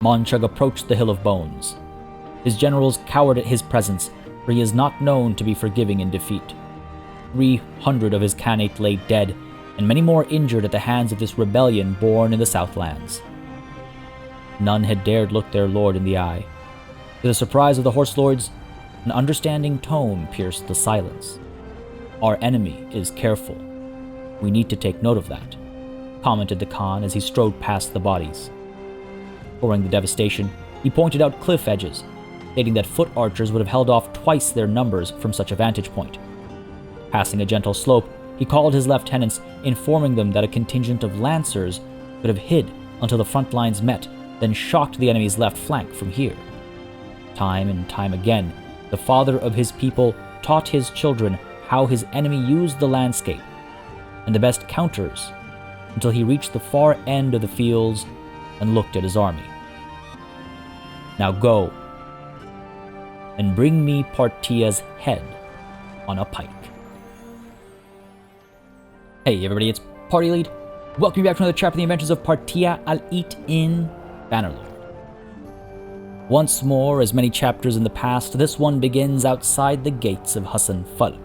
Monchug approached the Hill of Bones. His generals cowered at his presence, for he is not known to be forgiving in defeat. 300 of his Khanate lay dead, and many more injured at the hands of this rebellion born in the Southlands. None had dared look their lord in the eye. To the surprise of the horse lords, an understanding tone pierced the silence. "Our enemy is careful. We need to take note of that," commented the Khan as he strode past the bodies. Pouring the devastation, he pointed out cliff edges, stating that foot archers would have held off twice their numbers from such a vantage point. Passing a gentle slope, he called his lieutenants, informing them that a contingent of lancers could have hid until the front lines met, then shocked the enemy's left flank from here. Time and time again, the father of his people taught his children how his enemy used the landscape and the best counters until he reached the far end of the fields and looked at his army. "Now go and bring me Partia's head on a pike." Hey everybody, it's Party Lead. Welcome back to another chapter of the Adventures of Partia al-Eat in Bannerlord. Once more, as many chapters in the past, this one begins outside the gates of HUSN FULQ.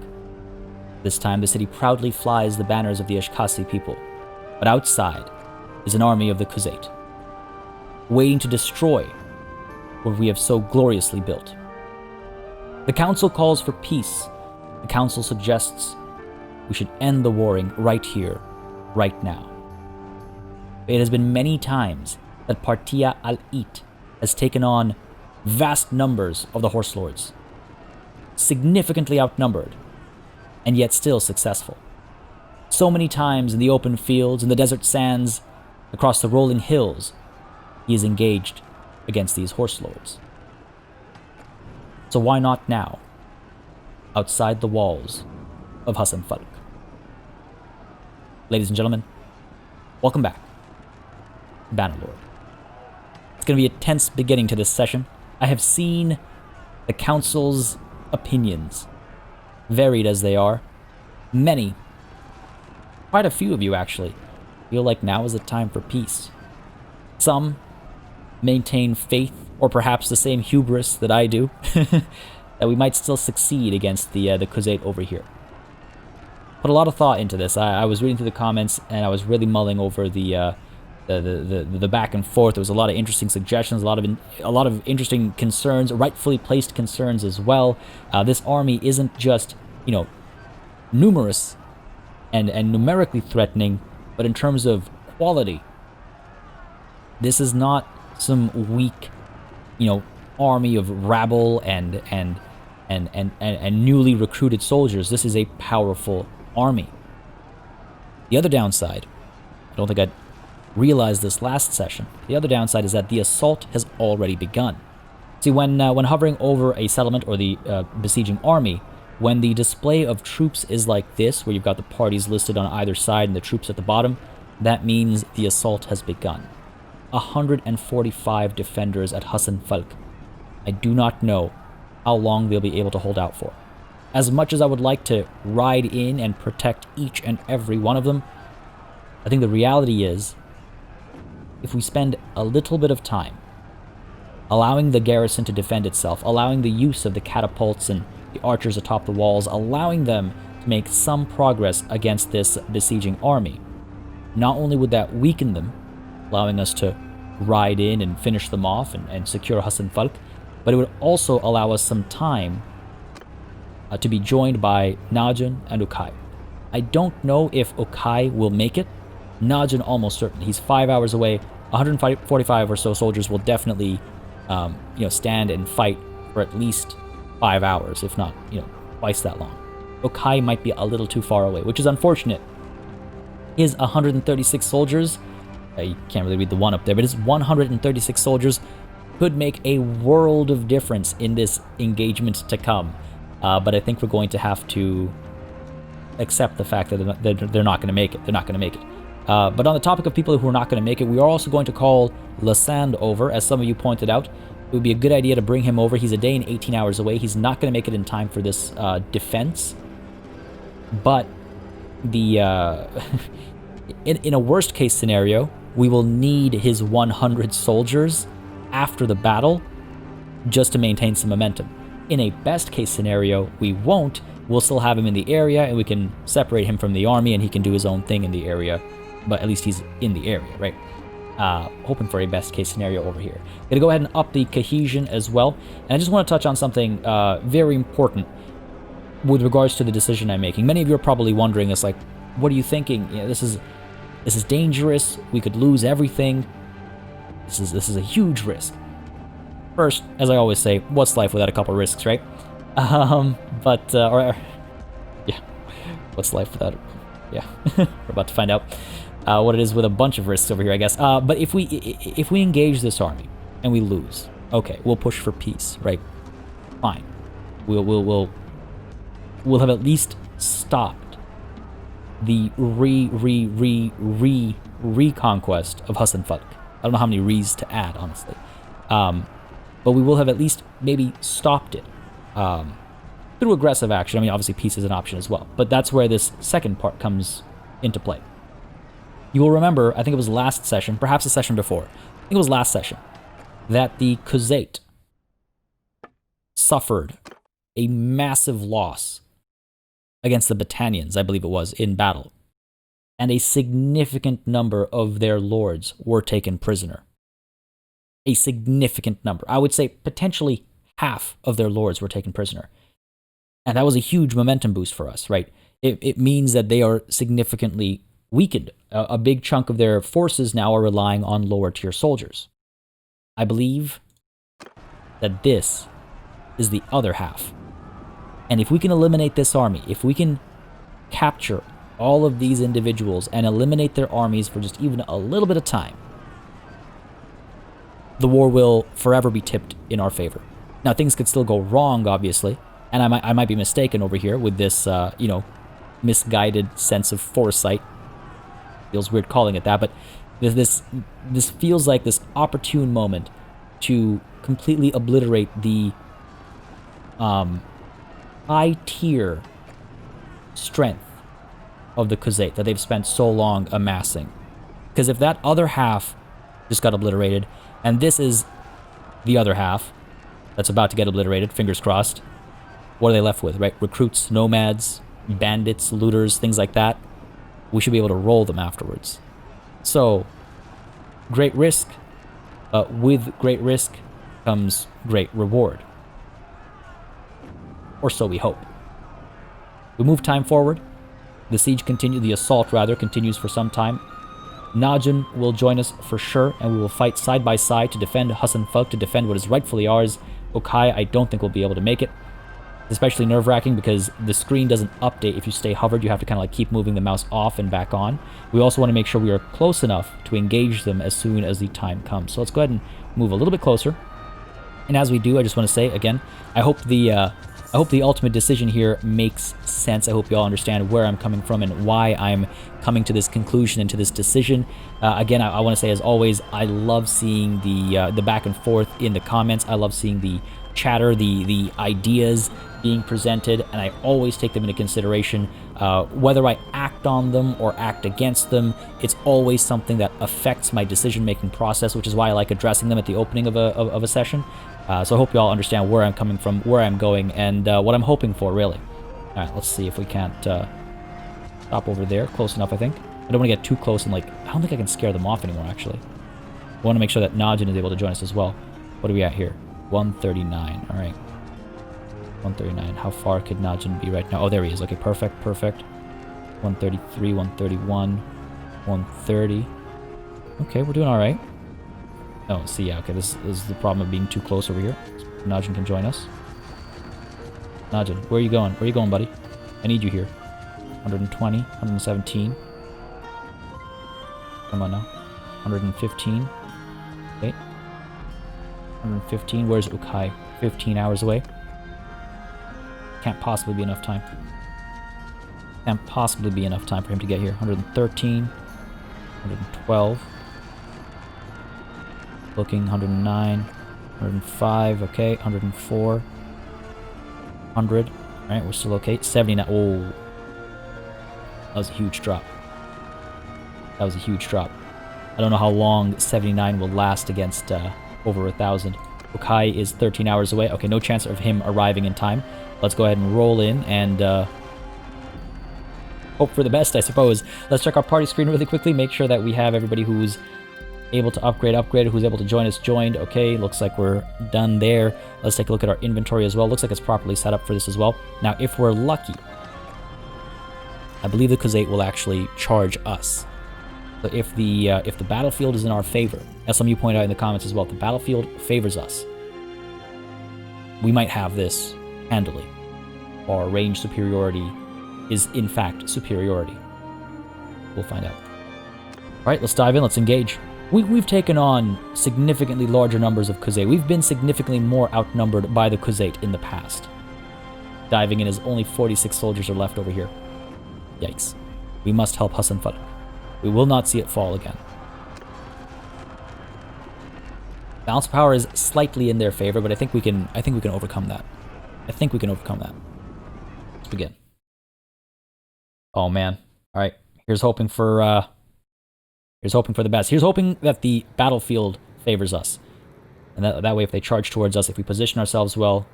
This time the city proudly flies the banners of the Ashkasi people, but outside is an army of the Khuzait, waiting to destroy what we have so gloriously built. The council calls for peace. The council suggests we should end the warring right here, right now. It has been many times that Partia al-Eat has taken on vast numbers of the horse lords, significantly outnumbered, and yet still successful. So many times in the open fields, in the desert sands, across the rolling hills, he is engaged against these horse lords. So why not now, outside the walls of HUSN FULQ? Ladies and gentlemen, welcome back to Bannerlord. It's going to be a tense beginning to this session. I have seen the council's opinions, varied as they are. Many, quite a few of you actually, feel like now is the time for peace. Some maintain faith, or perhaps the same hubris that I do, that we might still succeed against the Khuzait over here. Put a lot of thought into this. I was reading through the comments, and I was really mulling over the back and forth. There was a lot of interesting suggestions, a lot of interesting concerns, rightfully placed concerns as well. This army isn't just, numerous and numerically threatening, but in terms of quality, this is not some weak, army of rabble and newly recruited soldiers. This is a powerful army. The other downside, I don't think I'd realized this last session, the other downside is that the assault has already begun. See, when hovering over a settlement or the besieging army, when the display of troops is like this, where you've got the parties listed on either side and the troops at the bottom, that means the assault has begun. 145 defenders at HUSN FULQ. I do not know how long they'll be able to hold out for. As much as I would like to ride in and protect each and every one of them, I think the reality is, if we spend a little bit of time allowing the garrison to defend itself, allowing the use of the catapults and the archers atop the walls, allowing them to make some progress against this besieging army, not only would that weaken them, allowing us to ride in and finish them off and secure HUSN FULQ, but it would also allow us some time to be joined by Najin and Ukai. I don't know if Ukai will make it. Najin almost certain. He's 5 hours away. 145 or so soldiers will definitely, stand and fight for at least 5 hours, if not, twice that long. Ukai might be a little too far away, which is unfortunate. His 136 soldiers, you can't really read the one up there, but his 136 soldiers could make a world of difference in this engagement to come. But I think we're going to have to accept the fact that they're not going to make it. They're not going to make it. But on the topic of people who are not going to make it, we are also going to call Lasand over, as some of you pointed out. It would be a good idea to bring him over. He's a day and 18 hours away. He's not going to make it in time for this defense. But the in a worst case scenario, we will need his 100 soldiers after the battle just to maintain some momentum. In a best case scenario, we won't. We'll still have him in the area and we can separate him from the army and he can do his own thing in the area, but at least he's in the area, right? Hoping for a best case scenario over here. Gonna go ahead and up the cohesion as well. And I just want to touch on something very important with regards to the decision I'm making. Many of you are probably wondering, it's like, what are you thinking? You know, this is dangerous. We could lose everything. This is a huge risk. First, as I always say, what's life without a couple risks, right? Yeah, what's life without? Yeah, we're about to find out what it is with a bunch of risks over here, I guess. But if we engage this army and we lose, okay, we'll push for peace, right? Fine, we'll have at least stopped the reconquest of HUSN FULQ. I don't know how many re's to add, honestly. But we will have at least maybe stopped it through aggressive action. I mean, obviously peace is an option as well, but that's where this second part comes into play. You will remember, I think it was last session, perhaps the session before, I think it was last session, that the Khuzait suffered a massive loss against the Battanians, I believe it was, in battle. And a significant number of their lords were taken prisoner. A significant number. I would say potentially half of their lords were taken prisoner. And that was a huge momentum boost for us, right? It means that they are significantly weakened. A big chunk of their forces now are relying on lower tier soldiers. I believe that this is the other half. And if we can eliminate this army, if we can capture all of these individuals and eliminate their armies for just even a little bit of time, the war will forever be tipped in our favor. Now, things could still go wrong, obviously, and I might be mistaken over here with this, misguided sense of foresight. Feels weird calling it that, but this feels like this opportune moment to completely obliterate the high-tier strength of the Khuzait that they've spent so long amassing. Because if that other half just got obliterated, and this is the other half that's about to get obliterated, fingers crossed, what are they left with, right? Recruits, nomads, bandits, looters, things like that. We should be able to roll them afterwards. So, great risk, but with great risk comes great reward. Or so we hope. We move time forward. The siege the assault rather, continues for some time. Najin will join us for sure, and we will fight side by side to defend HUSN FULQ, to defend what is rightfully ours. Okai, I don't think we'll be able to make it. It's especially nerve-wracking because the screen doesn't update if you stay hovered. You have to kind of like keep moving the mouse off and back on. We also want to make sure we are close enough to engage them as soon as the time comes. So let's go ahead and move a little bit closer. And as we do, I just want to say, again, I hope the ultimate decision here makes sense. I hope you all understand where I'm coming from and why I'm coming to this conclusion and to this decision. Again, I want to say, as always, I love seeing the back and forth in the comments. I love seeing the chatter, the ideas being presented, and I always take them into consideration. Whether I act on them or act against them, it's always something that affects my decision-making process, which is why I like addressing them at the opening of a session. So I hope you all understand where I'm coming from, where I'm going, and what I'm hoping for, really. Alright, let's see if we can't stop over there. Close enough, I think. I don't want to get too close and, like, I don't think I can scare them off anymore, actually. I want to make sure that Najin is able to join us as well. What are we at here? 139. Alright. 139. How far could Najin be right now? Oh, there he is. Okay, perfect, perfect. 133, 131, 130. Okay, we're doing alright. Oh, see, yeah, okay, this is the problem of being too close over here. Najin can join us. Najin, where are you going? Where are you going, buddy? I need you here. 120, 117. Come on now. 115. Okay. 115. Where's Ukai? 15 hours away. Can't possibly be enough time. Can't possibly be enough time for him to get here. 113. 112. Looking 109, 105, okay, 104, 100, alright, we're still okay, 79, oh, that was a huge drop. That was a huge drop. I don't know how long 79 will last against over 1,000. Ukai is 13 hours away. Okay, no chance of him arriving in time. Let's go ahead and roll in and hope for the best, I suppose. Let's check our party screen really quickly, make sure that we have everybody who's able to upgrade, who's able to join us, joined. Okay, looks like we're done there. Let's take a look at our inventory as well. Looks like it's properly set up for this as well. Now, if we're lucky, I believe the Khuzait will actually charge us. So if the battlefield is in our favor, as some of you point out in the comments as well, if the battlefield favors us, we might have this handily. Our range superiority is in fact superiority. We'll find out. All right, let's dive in. Let's engage. We've taken on significantly larger numbers of Khuzait. We've been significantly more outnumbered by the Khuzait in the past. Diving in as only 46 soldiers are left over here. Yikes. We must help HUSN FULQ. We will not see it fall again. Balance of power is slightly in their favor, but I think we can overcome that. I think we can overcome that. Let's begin. Oh man. Alright. Here's hoping for the best. Here's hoping that the battlefield favors us. And that way if they charge towards us, if we position ourselves well,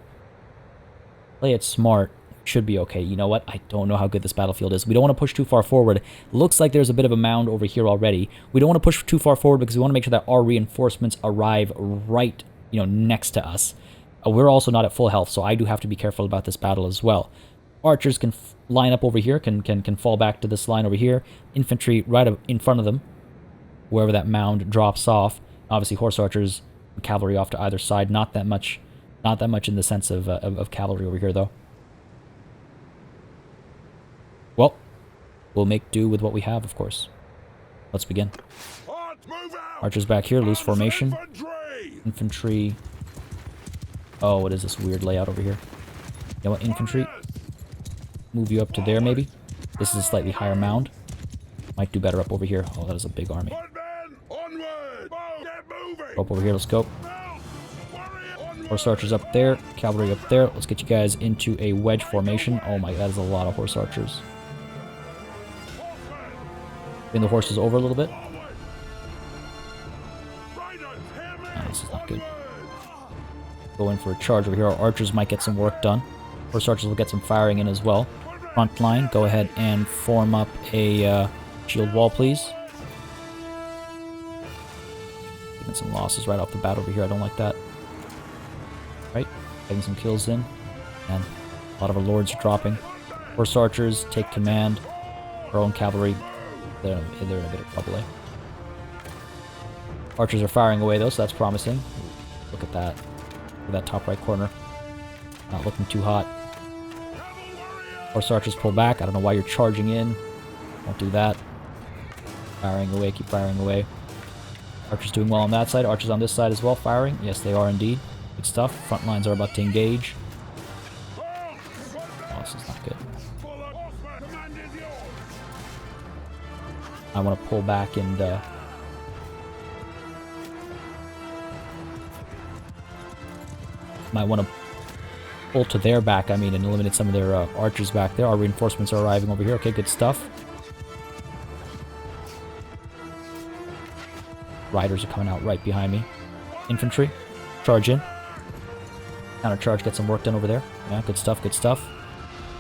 play it smart, should be okay. You know what? I don't know how good this battlefield is. We don't want to push too far forward. Looks like there's a bit of a mound over here already. We don't want to push too far forward because we want to make sure that our reinforcements arrive right, next to us. We're also not at full health, so I do have to be careful about this battle as well. Archers can line up over here, can fall back to this line over here. Infantry right in front of them, wherever that mound drops off. Obviously, horse archers and cavalry off to either side. Not that much in the sense of cavalry over here, though. Well, we'll make do with what we have, of course. Let's begin. Archers back here, loose formation. Infantry. Oh, what is this weird layout over here? You know what, infantry? Move you up to there, maybe? This is a slightly higher mound. Might do better up over here. Oh, that is a big army. Up over here, let's go. Horse archers up there, cavalry up there. Let's get you guys into a wedge formation. Oh my, that is a lot of horse archers. Bring the horses over a little bit. Oh, this is not good. Go in for a charge over here. Our archers might get some work done. Horse archers will get some firing in as well. Front line, go ahead and form up a shield wall, please. Getting some losses right off the bat over here. I don't like that. Right, getting some kills in. And a lot of our lords are dropping. Horse archers take command. Our own cavalry, they're in a bit of trouble, eh? Archers are firing away though, so that's promising. Look at that. Look at that top right corner. Not looking too hot. Horse archers pull back. I don't know why you're charging in. Won't do that. Firing away, keep firing away. Archers doing well on that side. Archers on this side as well, firing. Yes, they are indeed. Good stuff. Front lines are about to engage. Oh, this is not good. I want to pull back and might want to pull to their back, and eliminate some of their archers back there. Our reinforcements are arriving over here. Okay, good stuff. Riders are coming out right behind me. Infantry, charge in. Counter charge, get some work done over there. Yeah, good stuff, good stuff.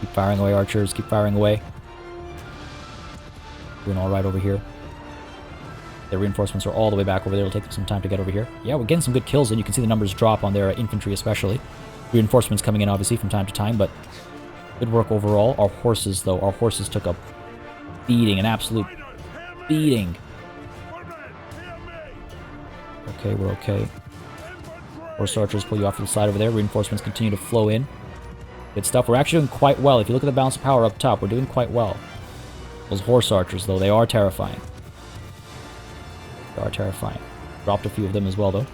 Keep firing away, archers, keep firing away. Doing alright over here. Their reinforcements are all the way back over there. It'll take them some time to get over here. Yeah, we're getting some good kills in. You can see the numbers drop on their infantry especially. Reinforcements coming in obviously from time to time, but good work overall. Our horses though, our horses took a beating, an absolute beating. Okay, we're okay. Horse archers pull you off to the side over there. Reinforcements continue to flow in. Good stuff. We're actually doing quite well. If you look at the balance of power up top, we're doing quite well. Those horse archers, though, they are terrifying. They are terrifying. Dropped a few of them as well, though.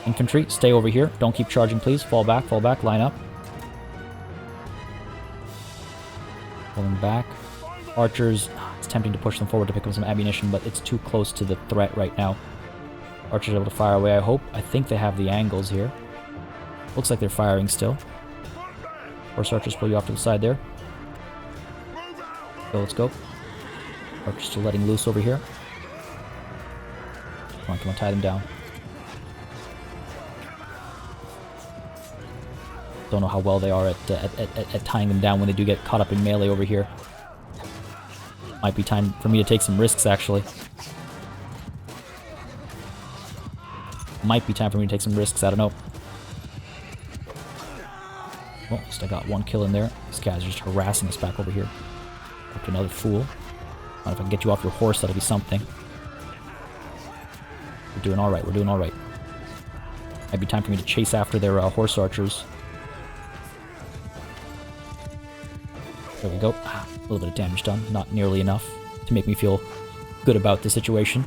Infantry, stay over here. Don't keep charging, please. Fall back, line up. Pulling back. Archers, it's tempting to push them forward to pick up some ammunition, but it's too close to the threat right now. Archers are able to fire away, I hope. I think they have the angles here. Looks like they're firing still. Horse archers pull you off to the side there. So let's go. Archers still letting loose over here. Come on, tie them down. Don't know how well they are at tying them down when they do get caught up in melee over here. Might be time for me to take some risks, actually. Might be time for me to take some risks, I don't know. Well, at least I got one kill in there. These guys are just harassing us back over here. Up to another fool. If I can get you off your horse, that'll be something. We're doing alright, we're doing alright. Might be time for me to chase after their horse archers. There we go. A little bit of damage done. Not nearly enough to make me feel good about the situation.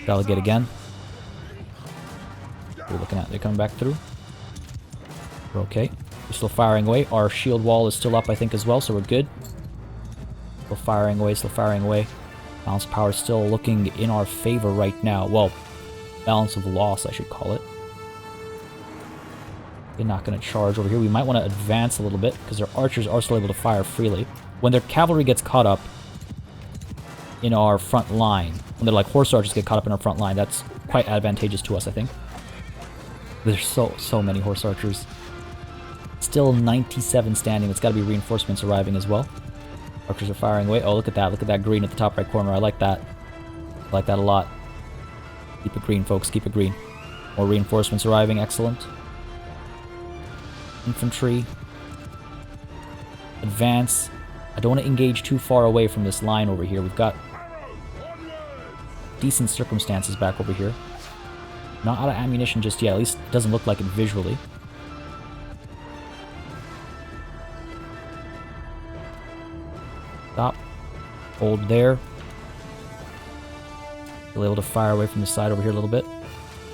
Delegate again. What are we looking at? They're coming back through. We're okay. We're still firing away. Our shield wall is still up, I think, as well, so we're good. Still firing away, still firing away. Balance of power is still looking in our favor right now. Well, balance of loss, I should call it. They're not going to charge over here. We might want to advance a little bit, because their archers are still able to fire freely. When their cavalry gets caught up in our front line, when their horse archers get caught up in our front line, that's quite advantageous to us, I think. There's so many horse archers. Still 97 standing. It's got to be reinforcements arriving as well. Archers are firing away. Oh, look at that. Look at that green at the top right corner. I like that. I like that a lot. Keep it green, folks. Keep it green. More reinforcements arriving. Excellent. Infantry. Advance. I don't want to engage too far away from this line over here. We've got decent circumstances back over here. Not out of ammunition just yet. At least it doesn't look like it visually. Stop. Hold there. Still able to fire away from the side over here a little bit.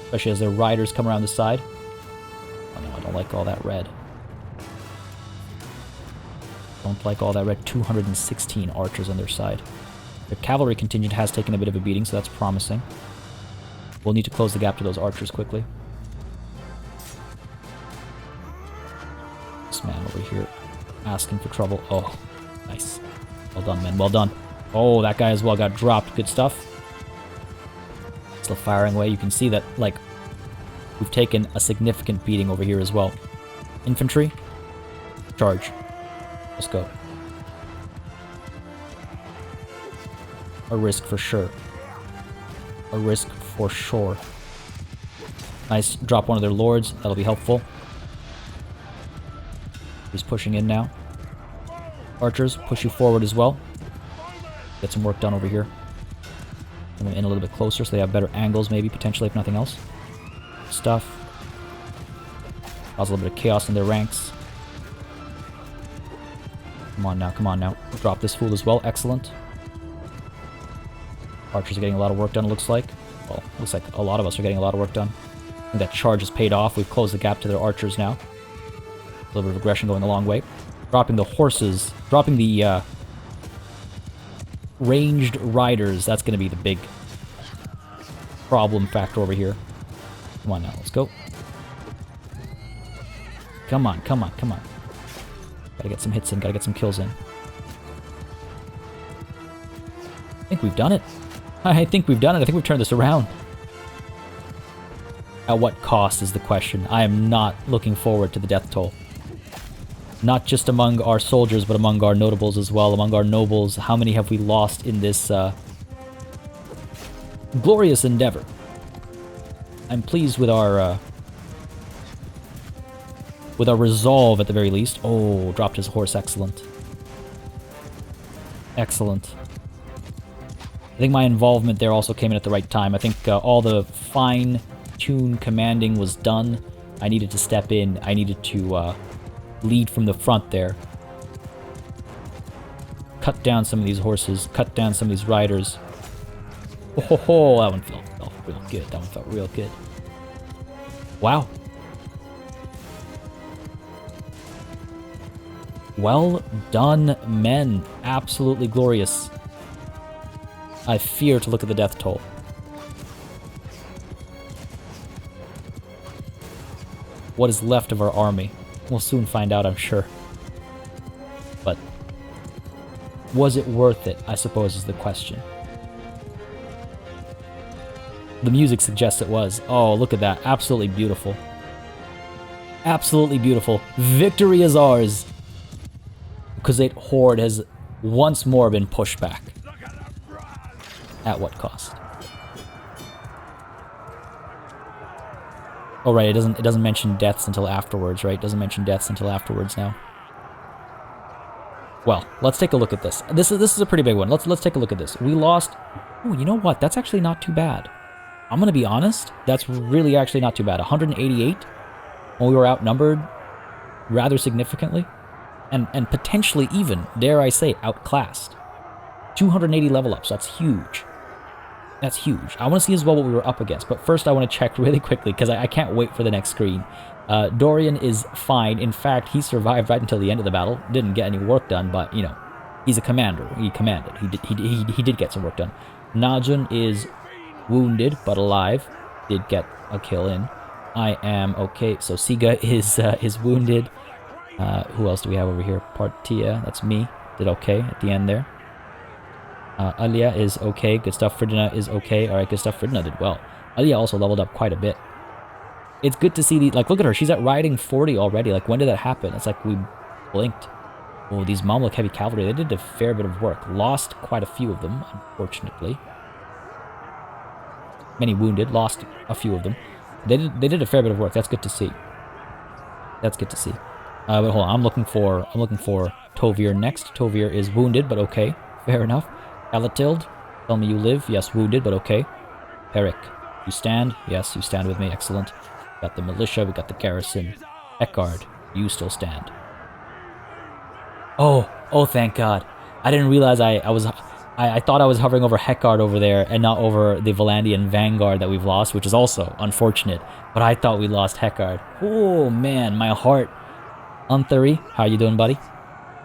Especially as their riders come around the side. Oh no, I don't like all that red. Don't like all that red. 216 archers on their side. The cavalry contingent has taken a bit of a beating, so that's promising. We'll need to close the gap to those archers quickly. This man over here asking for trouble. Oh, nice. Well done, men. Well done. Oh, that guy as well got dropped. Good stuff. Still firing away. You can see that, we've taken a significant beating over here as well. Infantry. Charge. Let's go. A risk for sure. A risk for sure. Nice. Drop one of their lords. That'll be helpful. He's pushing in now. Archers, push you forward as well. Get some work done over here. Bring them in a little bit closer so they have better angles, maybe, potentially, if nothing else. Stuff. Cause a little bit of chaos in their ranks. Come on now, come on now. Drop this fool as well. Excellent. Archers are getting a lot of work done, it looks like. Well, looks like a lot of us are getting a lot of work done. I think that charge has paid off. We've closed the gap to their archers now. A little bit of aggression going a long way. Dropping the horses. Dropping the ranged riders. That's going to be the big problem factor over here. Come on now, let's go. Come on, come on, come on. Gotta get some hits in, gotta get some kills in. I think we've done it. I think we've done it. I think we've turned this around. At what cost is the question. I am not looking forward to the death toll. Not just among our soldiers, but among our notables as well. Among our nobles, how many have we lost in this glorious endeavor? I'm pleased with our resolve at the very least. Oh, dropped his horse. Excellent. Excellent. I think my involvement there also came in at the right time. I think all the fine-tuned commanding was done. I needed to step in. I needed to lead from the front there. Cut down some of these horses. Cut down some of these riders. Oh, ho, ho, that one felt real good. That one felt real good. Wow. Well done, men. Absolutely glorious. I fear to look at the death toll. What is left of our army? We'll soon find out, I'm sure. But was it worth it, I suppose, is the question. The music suggests it was. Oh, look at that. Absolutely beautiful. Absolutely beautiful. Victory is ours. Khuzait horde has once more been pushed back. At what cost? Oh right, it doesn't mention deaths until afterwards, right? It doesn't mention deaths until afterwards now. Well, let's take a look at this. This is a pretty big one. Let's take a look at this. We lost. Oh, you know what? That's actually not too bad. I'm gonna be honest. That's really actually not too bad. 188 when we were outnumbered rather significantly, and potentially even, dare I say, outclassed. 280 level ups. That's huge. That's huge. I want to see as well what we were up against, but first I want to check really quickly because I can't wait for the next screen. Dorian is fine. In fact, he survived right until the end of the battle. Didn't get any work done, but, you know, he's a commander. He commanded. He did get some work done. Najun is wounded, but alive. Did get a kill in. I am okay. So Siga is wounded. Who else do we have over here? Partia, that's me. Did okay at the end there. Alia is okay. Good stuff. Fridina is okay. Alright, good stuff. Fridina did well. Alia also leveled up quite a bit. It's good to see the, like, look at her. She's at riding 40 already. Like, when did that happen? It's like we blinked. Oh, these Mamluk heavy cavalry, they did a fair bit of work. Lost quite a few of them, unfortunately. Many wounded. Lost a few of them. They did a fair bit of work. That's good to see. That's good to see. But hold on. I'm looking for Tovir next. Tovir is wounded, but okay. Fair enough. Alatild, tell me you live. Yes, wounded, but okay. Perik, you stand? Yes, you stand with me. Excellent. Got the militia, we got the garrison. Eckard, you still stand. Oh, thank God. I didn't realize I thought I was hovering over Heckard over there and not over the Valandian Vanguard that we've lost, which is also unfortunate. But I thought we lost Heckard. Oh, man, my heart. Unthari, how you doing, buddy?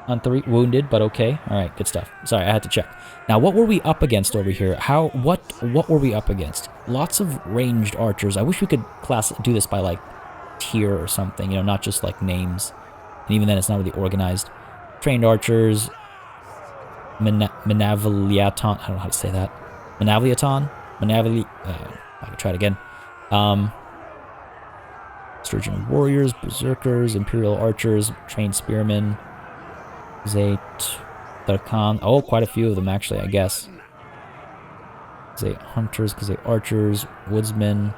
Unthari, wounded, but okay. Alright, good stuff. Sorry, I had to check. Now, what were we up against over here? What were we up against? Lots of ranged archers. I wish we could do this by, like, tier or something, you know, not just, like, names. And even then, it's not really organized. Trained archers. Manaviliaton. I don't know how to say that. Manaviliaton? I can try it again. Sturgeon warriors, berserkers, imperial archers, trained spearmen. Zayt, Darkan. Oh, quite a few of them, actually, I guess. Zayt hunters, Zayt archers, woodsmen,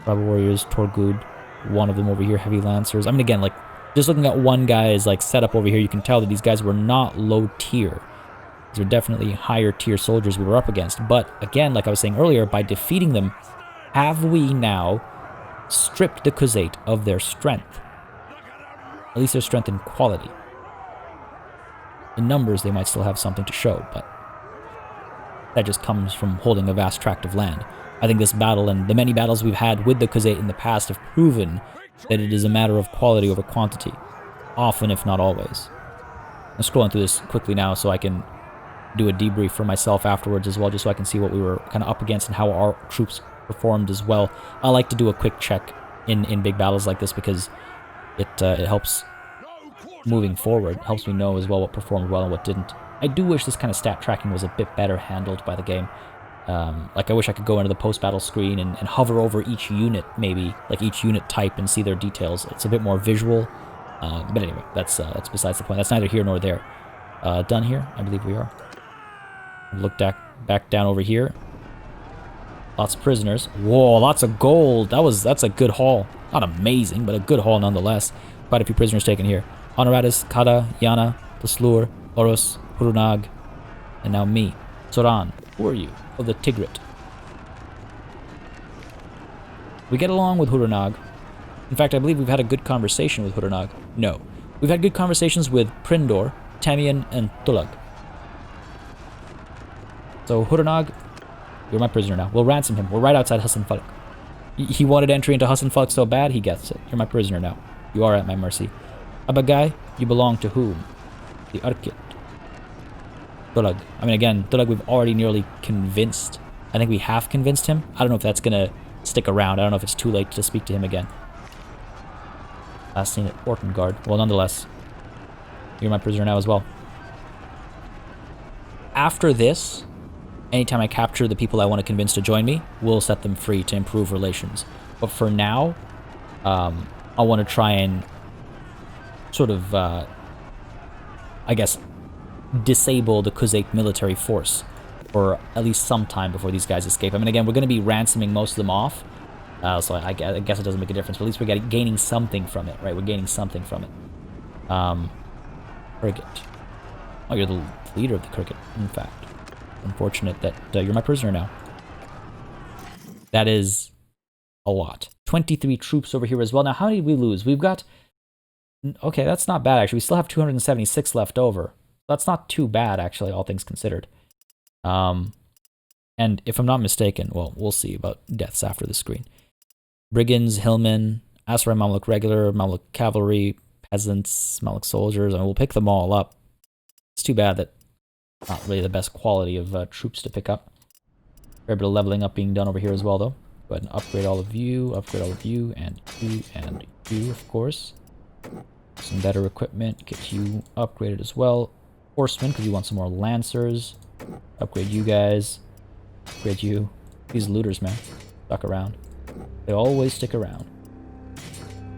tribal warriors, Torgud. One of them over here, heavy lancers. I mean, again, like, just looking at one guy's, like, setup over here, you can tell that these guys were not low tier. These are definitely higher tier soldiers we were up against. But, again, like I was saying earlier, by defeating them, have we now stripped the Khuzait of their strength? At least their strength and quality. In numbers, they might still have something to show, but that just comes from holding a vast tract of land. I think this battle and the many battles we've had with the Khuzait in the past have proven that it is a matter of quality over quantity. Often, if not always. I'm scrolling through this quickly now so I can do a debrief for myself afterwards as well, just so I can see what we were kind of up against and how our troops performed as well. I like to do a quick check in big battles like this because it helps moving forward. Helps me know as well what performed well and what didn't. I do wish this kind of stat tracking was a bit better handled by the game. Like, I wish I could go into the post-battle screen and hover over each unit, maybe, like each unit type, and see their details. It's a bit more visual. But anyway, that's besides the point. That's neither here nor there. Done here? I believe we are. Look back down over here. Lots of prisoners. Whoa, lots of gold. That's a good haul. Not amazing, but a good haul nonetheless. Quite a few prisoners taken here. Honoratus, Kada, Yana, Taslur, Oros, Hurunag, and now me. Soran, who are you? Oh, the Tigrit. We get along with Hurunag. In fact, I believe we've had a good conversation with Hurunag. No. We've had good conversations with Prindor, Tamian, and Tulag. So, Hurunag, you're my prisoner now. We'll ransom him. We're right outside HUSN. He wanted entry into HUSN so bad, he gets it. You're my prisoner now. You are at my mercy. Abagai, you belong to whom? The Arkit. Tulag. I mean, again, Tulag we've already nearly convinced. I think we have convinced him. I don't know if that's gonna stick around. I don't know if it's too late to speak to him again. Last seen at Orkengard. Well, nonetheless, you're my prisoner now as well. After this, anytime I capture the people I want to convince to join me, we'll set them free to improve relations. But for now, I want to try and sort of, I guess, disable the Kuzate military force for at least some time before these guys escape. I mean, again, we're going to be ransoming most of them off, so I guess it doesn't make a difference, but at least we're gaining something from it, right? We're gaining something from it. Cricket. Oh, you're the leader of the cricket, in fact. Unfortunate that you're my prisoner now. That is a lot. 23 troops over here as well. Now, how did we lose? We've got... Okay, that's not bad, actually. We still have 276 left over. That's not too bad, actually, all things considered. And if I'm not mistaken, well, we'll see about deaths after the screen. Brigands, Hillmen, Aserai Mamluk regular, Mamluk cavalry, peasants, Mamluk soldiers, and we'll pick them all up. It's too bad that not really the best quality of troops to pick up. Fair bit of leveling up being done over here as well, though. Go ahead and upgrade all of you, and you, of course. Some better equipment, get you upgraded as well. Horsemen, because you want some more lancers. Upgrade you guys. Upgrade you. These looters, man. Stuck around. They always stick around.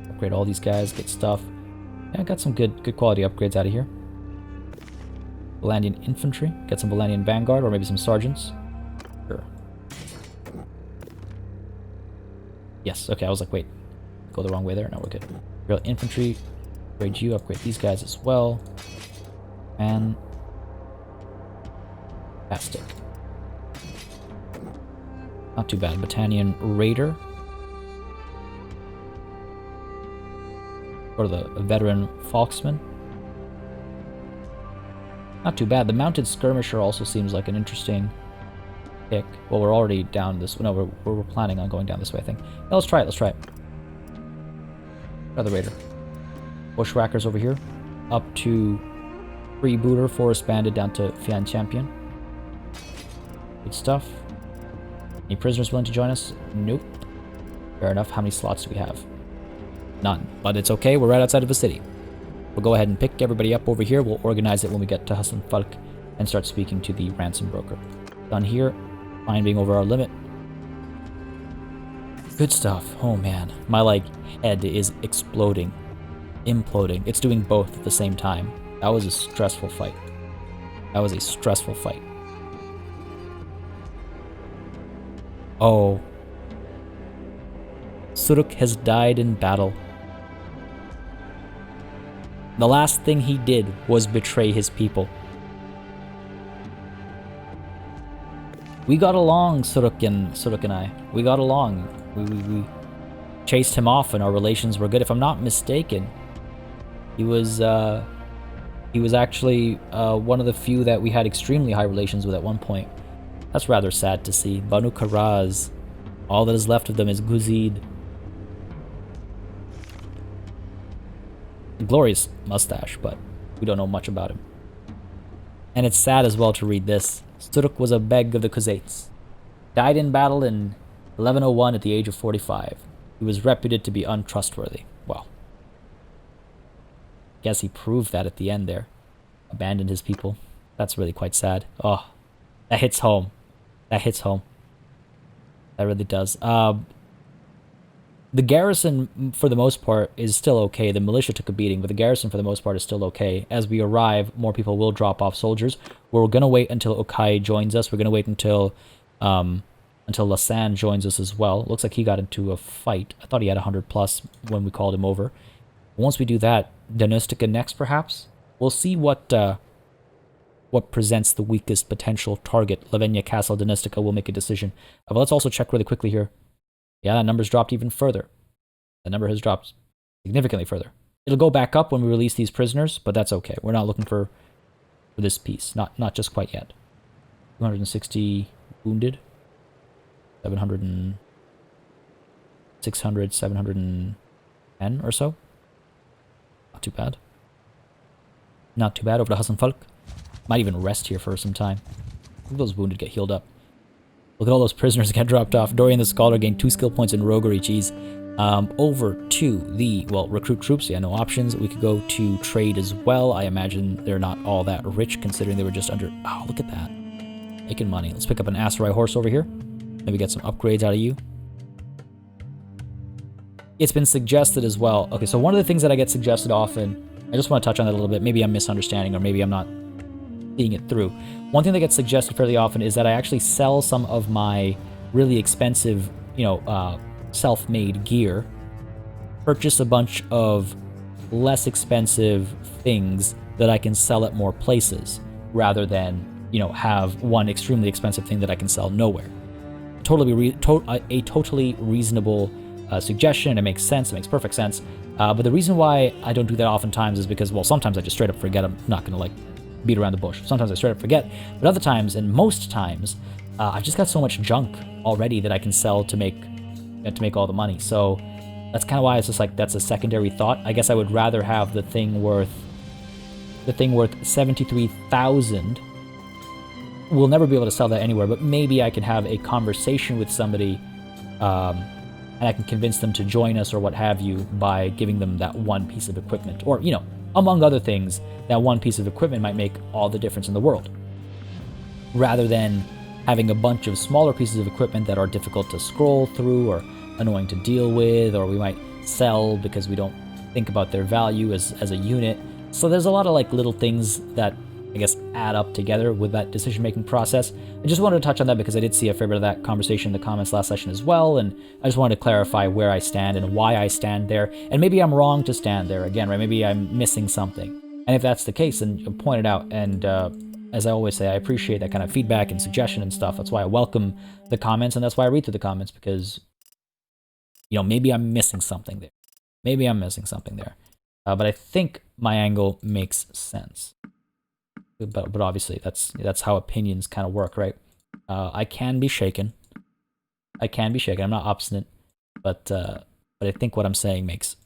Upgrade all these guys, get stuff. Yeah, I got some good quality upgrades out of here. Valandian infantry. Get some Valandian vanguard, or maybe some sergeants. Sure. Yes, okay, I was like, wait. Go the wrong way there? No, we're good. Real infantry. Upgrade you, upgrade these guys as well. And... Fantastic. Not too bad. Battanian Raider. Or the veteran Foxman. Not too bad. The Mounted Skirmisher also seems like an interesting pick. Well, we're already down this... No, we're planning on going down this way, I think. Yeah, let's try it, let's try it. Try the Raider. Bushwhackers over here. Up to Freebooter, Forest Bandit, down to Fian Champion. Good stuff. Any prisoners willing to join us? Nope. Fair enough. How many slots do we have? None. But it's okay. We're right outside of the city. We'll go ahead and pick everybody up over here. We'll organize it when we get to HUSN FULQ and start speaking to the ransom broker. Done here. Fine being over our limit. Good stuff. Oh man. My, head is exploding. Imploding. It's doing both at the same time. That was a stressful fight. That was a stressful fight. Oh. Suruk has died in battle. The last thing he did was betray his people. We got along, Suruk and I. We got along. We chased him off and our relations were good. If I'm not mistaken, he was actually one of the few that we had extremely high relations with at one point. That's rather sad to see. Banu Karaz. All that is left of them is Guzid. Glorious mustache, but we don't know much about him. And it's sad as well to read this. Suruk was a beg of the Kuzaits. Died in battle in 1101 at the age of 45. He was reputed to be untrustworthy. Well, guess he proved that at the end there. Abandoned his people. That's really quite sad. Oh, that hits home. That hits home. That really does. The garrison, for the most part, is still okay. The militia took a beating, but the garrison, for the most part, is still okay. As we arrive, more people will drop off soldiers. We're going to wait until Okai joins us. We're going to wait until Lasan joins us as well. Looks like he got into a fight. I thought he had 100 plus when we called him over. Once we do that, Danustica next, perhaps? We'll see what presents the weakest potential target. Lavenia Castle, Danustica will make a decision. But let's also check really quickly here. Yeah, that number's dropped even further. The number has dropped significantly further. It'll go back up when we release these prisoners, but that's okay. We're not looking for this piece. Not just quite yet. 260 wounded. 600, 710 or so. Not too bad. Not too bad. Over to HUSN FULQ. Might even rest here for some time. Look, those wounded get healed up. Look at all those prisoners get dropped off. Dorian the Scholar gained 2 skill points in roguery. Jeez. Over to the, well, recruit troops. Yeah, no options. We could go to trade as well. I imagine they're not all that rich considering they were just under... Oh, look at that. Making money. Let's pick up an Aserai horse over here. Maybe get some upgrades out of you. it's been suggested as well. Okay, so one of the things that I get suggested often, I just want to touch on that a little bit. Maybe I'm misunderstanding, or maybe I'm not seeing it through. One thing that gets suggested fairly often is that I actually sell some of my really expensive, self-made gear, purchase a bunch of less expensive things that I can sell at more places, rather than, have one extremely expensive thing that I can sell nowhere. A totally reasonable suggestion. It makes sense. It makes perfect sense. But the reason why I don't do that oftentimes is because, well, sometimes I just straight up forget. I'm not going to like beat around the bush. Sometimes I straight up forget. But other times, and most times, I've just got so much junk already that I can sell to make all the money. So that's kind of why it's just like, that's a secondary thought. I guess I would rather have the thing worth 73,000. We'll never be able to sell that anywhere, but maybe I can have a conversation with somebody, and I can convince them to join us or what have you by giving them that one piece of equipment. Or, among other things, that one piece of equipment might make all the difference in the world. Rather than having a bunch of smaller pieces of equipment that are difficult to scroll through or annoying to deal with, or we might sell because we don't think about their value as a unit. So there's a lot of like little things that I guess add up together with that decision-making process. I just wanted to touch on that because I did see a fair bit of that conversation in the comments last session as well, and I just wanted to clarify where I stand and why I stand there, and maybe I'm wrong to stand there again, right? Maybe I'm missing something. And if that's the case, then point it out, and as I always say, I appreciate that kind of feedback and suggestion and stuff. That's why I welcome the comments, and that's why I read through the comments, because, maybe I'm missing something there. But I think my angle makes sense. But obviously, that's how opinions kind of work, right? I can be shaken. I'm not obstinate, but I think what I'm saying makes.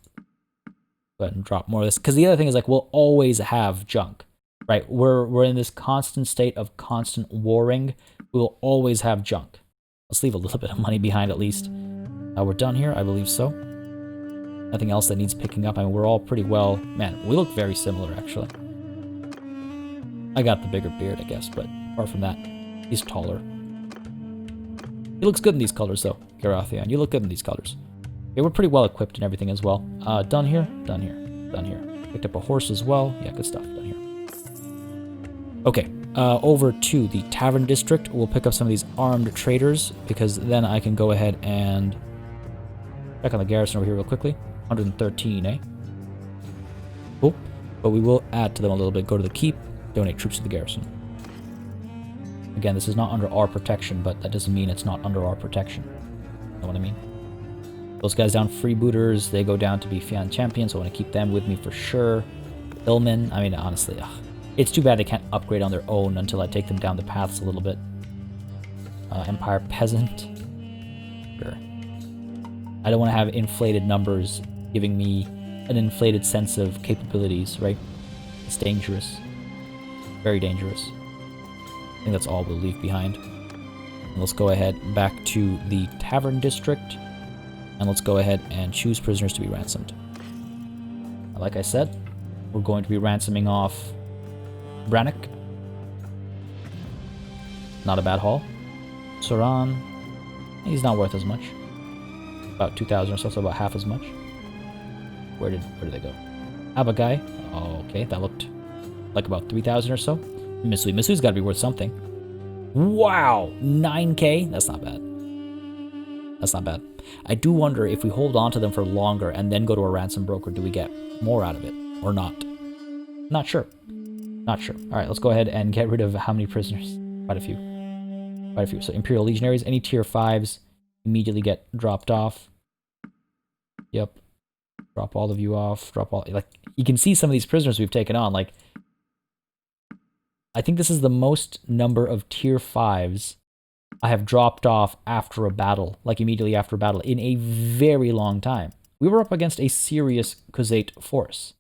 Go ahead and drop more of this, because the other thing is, like, we'll always have junk, right? We're in this constant state of constant warring. We'll always have junk. Let's leave a little bit of money behind at least. We're done here, I believe so. Nothing else that needs picking up. I mean, we're all pretty well. Man, we look very similar, actually. I got the bigger beard, I guess, but apart from that, he's taller. He looks good in these colors, though, Garathion. You look good in these colors. Yeah, we're pretty well equipped and everything as well. Done here. Picked up a horse as well. Yeah, good stuff. Done here. Okay, over to the Tavern District. We'll pick up some of these armed traders, because then I can go ahead and check on the garrison over here real quickly. 113, eh? Cool. But we will add to them a little bit. Go to the keep. Donate troops to the garrison. Again, this is not under our protection, but that doesn't mean it's not under our protection. You know what I mean? Those guys down, freebooters, they go down to be Fian champions, so I want to keep them with me for sure. Hillmen, I mean, honestly, it's too bad they can't upgrade on their own until I take them down the paths a little bit. Empire peasant. Sure. I don't want to have inflated numbers giving me an inflated sense of capabilities, right? It's dangerous. Very dangerous. I think that's all we'll leave behind. And let's go ahead back to the Tavern District, and let's go ahead and choose prisoners to be ransomed. Like I said, we're going to be ransoming off Brannock. Not a bad haul. Soran, he's not worth as much. About 2,000 or so, so about half as much. Where did they go? Abagai. Oh, okay, that looked like about 3,000 or so. Misui's got to be worth something. Wow, 9k? That's not bad. I do wonder if we hold on to them for longer and then go to a ransom broker, do we get more out of it or not? Not sure. All right, let's go ahead and get rid of how many prisoners? Quite a few. So Imperial Legionaries, any tier 5s immediately get dropped off. Yep. Drop all of you off. Like, you can see some of these prisoners we've taken on, like, I think this is the most number of tier 5s I have dropped off after a battle, like immediately after a battle, in a very long time. We were up against a serious Khuzait force.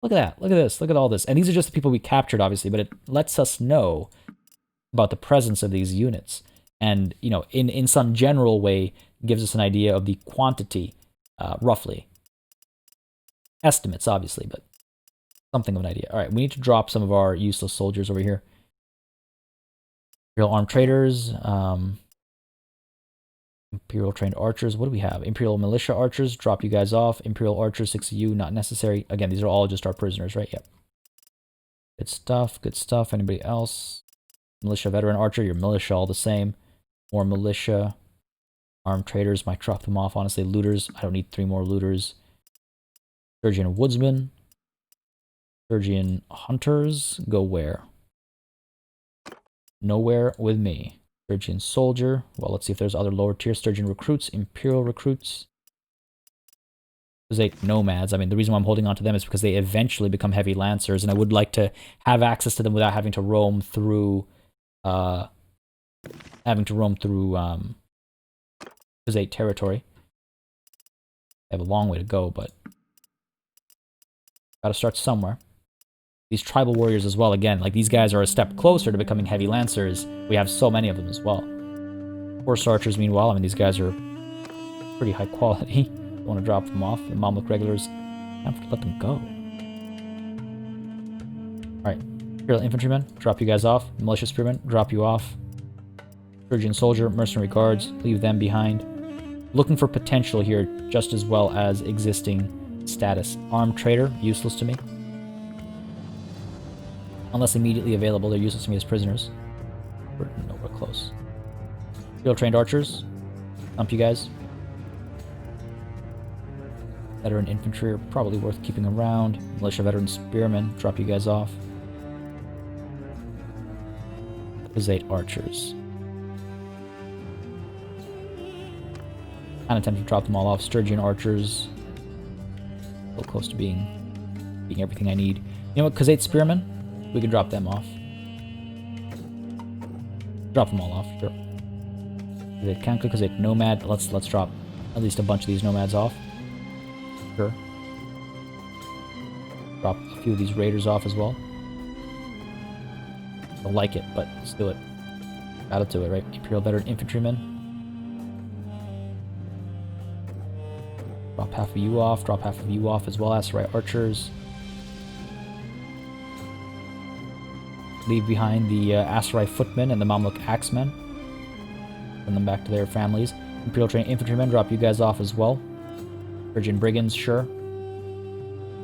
Look at that. Look at this. Look at all this. And these are just the people we captured, obviously, but it lets us know about the presence of these units. And, in some general way, gives us an idea of the quantity, roughly. Estimates, obviously, but something of an idea. All right, we need to drop some of our useless soldiers over here. Real armed traders. Imperial trained archers. What do we have? Imperial militia archers. Drop you guys off. Imperial archers, 6 of you. Not necessary. Again, these are all just our prisoners, right? Yep. Good stuff. Good stuff. Anybody else? Militia veteran archer. Your militia all the same. More militia. Armed traders. Might drop them off. Honestly, looters. I don't need 3 more looters. Sturgian woodsman. Sturgian hunters. Go where? Nowhere with me. Sturgian soldier. Well, let's see if there's other lower tier. Sturgian recruits. Imperial recruits. There's 8 nomads. I mean, the reason why I'm holding on to them is because they eventually become heavy lancers, and I would like to have access to them without having to roam through, Khuzait territory. I have a long way to go, but gotta start somewhere. These tribal warriors as well, again, like these guys are a step closer to becoming heavy lancers. We have so many of them as well. Horse archers, meanwhile, I mean, these guys are pretty high quality. Don't want to drop them off. The Mamluk regulars, I have to let them go. Alright, Imperial infantrymen, drop you guys off. Militia spearmen, drop you off. Sturgian soldier, mercenary guards, leave them behind. Looking for potential here just as well as existing status. Armed trader, useless to me. Unless immediately available, they're useless to me as prisoners. We're nowhere close. Field trained archers, dump you guys. Veteran infantry are probably worth keeping around. Militia veteran spearmen, drop you guys off. Khuzait archers. Kind of tempted to drop them all off. Sturgian archers. So close to being everything I need. You know what? Khuzait spearmen? We can drop them off. Drop them all off, sure. Khuzait Kanka, Khuzait nomad. Let's drop at least a bunch of these nomads off. Sure. Drop a few of these raiders off as well. I don't like it, but let's do it. Gotta do it, right? Imperial veteran infantrymen. Drop half of you off. Drop half of you off as well. Aserai archers. Leave behind the Aserai footmen and the Mamluk axemen. Send them back to their families. Imperial trained infantrymen, drop you guys off as well. Virgin brigands, sure.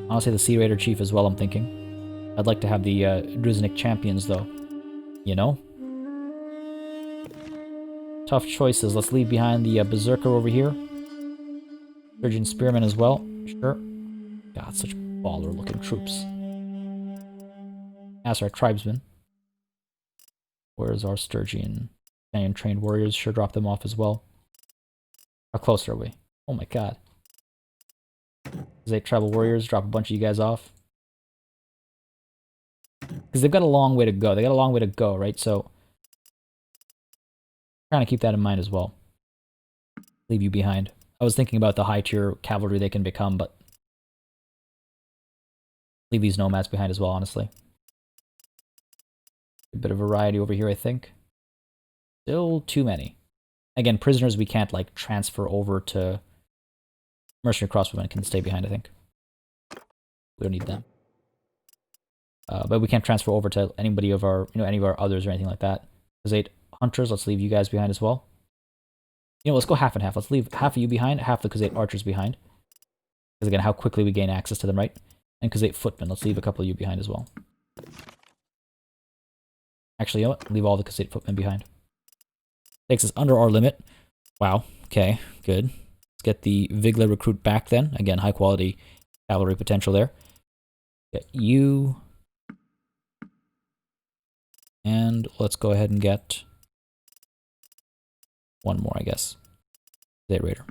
Honestly, the Sea Raider chief as well, I'm thinking. I'd like to have the Druznik champions, though. You know? Tough choices. Let's leave behind the Berserker over here. Virgin spearmen as well, sure. God, such baller-looking troops. Aserai tribesmen. Where's our Sturgian and trained warriors? Sure, drop them off as well. How close are we? Oh my god. Khuzait tribal warriors, drop a bunch of you guys off. Because they've got a long way to go. They got a long way to go, right? So, trying to keep that in mind as well. Leave you behind. I was thinking about the high tier cavalry they can become, but leave these nomads behind as well, honestly. A bit of variety over here, I think. Still too many. Again, prisoners we can't, like, transfer over to... Mercenary crossbowmen can stay behind, I think. We don't need them. But we can't transfer over to anybody of our, any of our others or anything like that. Khuzait hunters, let's leave you guys behind as well. Let's go half and half. Let's leave half of you behind, half the Khuzait archers behind. Because again, how quickly we gain access to them, right? And Khuzait footmen, let's leave a couple of you behind as well. Actually, you know what? Leave all the Khuzait footmen behind. Takes us under our limit. Wow. Okay, good. Let's get the Vigla recruit back then. Again, high quality cavalry potential there. Get you. And let's go ahead and get one more, I guess. Khuzait Raider.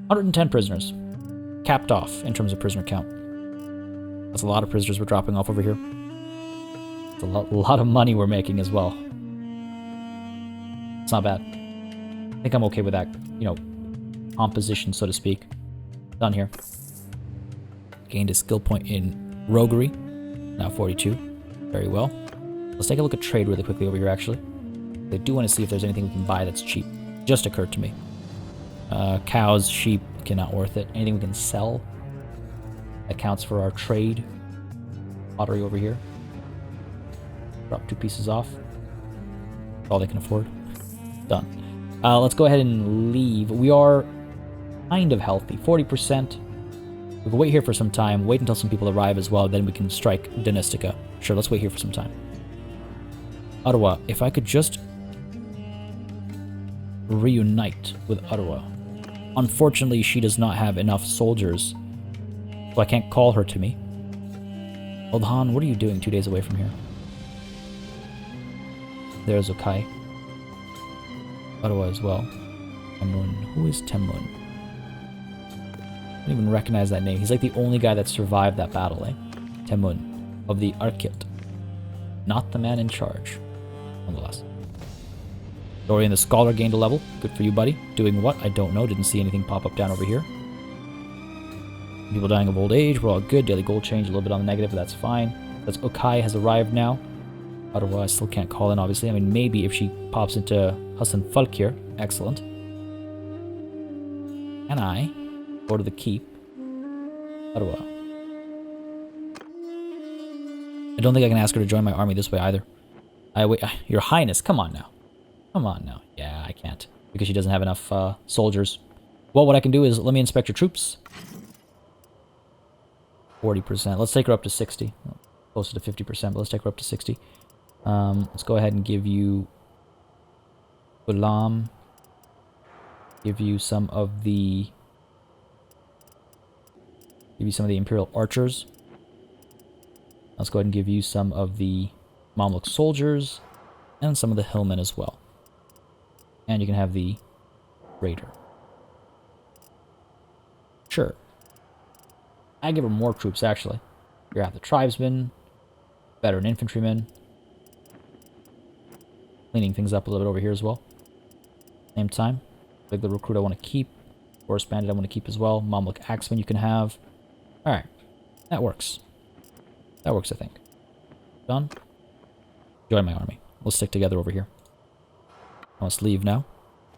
110 prisoners. Capped off in terms of prisoner count. That's a lot of prisoners we're dropping off over here. It's a lot of money we're making as well. It's not bad. I think I'm okay with that, composition, so to speak. Done here. Gained a skill point in roguery. Now 42. Very well. Let's take a look at trade really quickly over here, actually. I do want to see if there's anything we can buy that's cheap. Just occurred to me. Cows, sheep, okay, not worth it. Anything we can sell that counts for our trade. Pottery over here. Drop 2 pieces off. All they can afford. Done. Let's go ahead and leave. We are kind of healthy. 40%. We can wait here for some time. Wait until some people arrive as well. Then we can strike Donistica. Sure, let's wait here for some time. Ottawa, if I could just reunite with Ottawa. Unfortunately, she does not have enough soldiers, so I can't call her to me. Oldhan, what are you doing 2 days away from here? There's Okai. Ottawa as well. Temmun. Who is Temmun? I don't even recognize that name. He's like the only guy that survived that battle, eh? Temmun of the Arkit. Not the man in charge, nonetheless. Dorian the Scholar gained a level. Good for you, buddy. Doing what? I don't know. Didn't see anything pop up down over here. People dying of old age. We're all good. Daily gold change a little bit on the negative, but that's fine. That's Okai has arrived now. Ottawa, I still can't call in, obviously. I mean, maybe if she pops into HUSN FULQ here. Excellent. Can I go to the keep? Ottawa. I don't think I can ask her to join my army this way either. Wait, Your Highness, come on now. Come on now. Yeah, I can't. Because she doesn't have enough soldiers. Well, what I can do is, let me inspect your troops. 40%. Let's take her up to 60. Closer to 50%, but let's take her up to 60. Let's go ahead and give you Ghulam. Give you some of the Imperial Archers. Let's go ahead and give you some of the Mamluk soldiers and some of the Hillmen as well. And you can have the Raider. Sure. I give her more troops, actually. You have the Tribesmen, Veteran Infantrymen. Cleaning things up a little bit over here as well. Same time. Regular Recruit I want to keep. Forest Bandit I want to keep as well. Mamluk Axeman you can have. Alright. That works. That works, I think. Done. Join my army. We'll stick together over here. Let's leave now.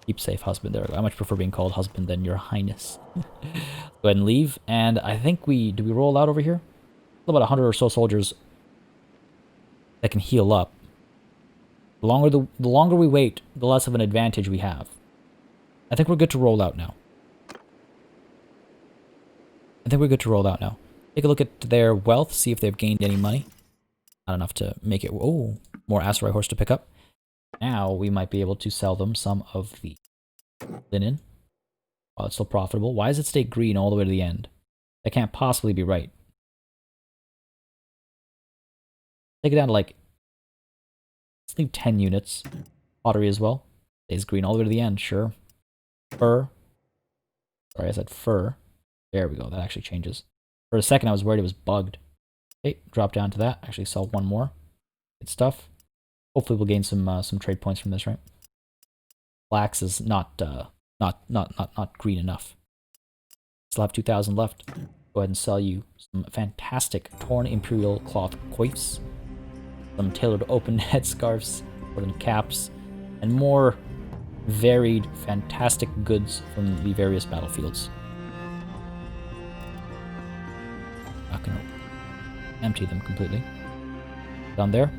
Keep safe, husband. There we go. I much prefer being called husband than your highness. Go ahead and leave. And I think do we roll out over here? About 100 or so soldiers that can heal up. The longer we wait, the less of an advantage we have. I think we're good to roll out now. Take a look at their wealth, see if they've gained any money. Not enough to make it... Oh, more Aserai horse to pick up. Now we might be able to sell them some of the linen. While it's still profitable. Why does it stay green all the way to the end? That can't possibly be right. Take it down to like... Let's leave 10 units. Pottery as well. Stays green all the way to the end, sure. Fur. Sorry, I said fur. There we go, that actually changes. For a second I was worried it was bugged. Okay, drop down to that. Actually sell one more. Good stuff. Hopefully we'll gain some trade points from this, right? Flax is not green enough. Still have 2,000 left. Go ahead and sell you some fantastic torn imperial cloth coifs, some tailored open headscarves, wooden caps, and more varied, fantastic goods from the various battlefields. Not gonna empty them completely. Down there.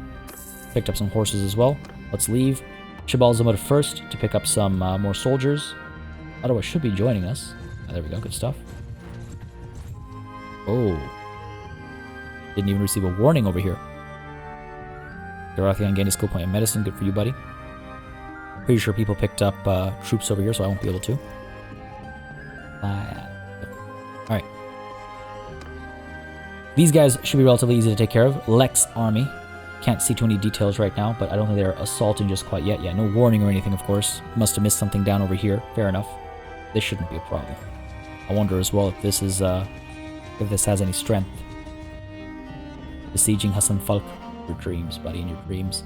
Picked up some horses as well. Let's leave. Shibal Zamud first to pick up some more soldiers. Ottawa should be joining us. Oh, there we go, good stuff. Oh. Didn't even receive a warning over here. Garathian gained a skill point in medicine. Good for you, buddy. Pretty sure people picked up troops over here, so I won't be able to. Alright. These guys should be relatively easy to take care of. Lex army. Can't see too many details right now, but I don't think they're assaulting just quite yet. Yeah, no warning or anything, of course. Must have missed something down over here. Fair enough. This shouldn't be a problem. I wonder as well if this is, if this has any strength. Besieging HUSN FULQ. Your dreams, buddy, in your dreams.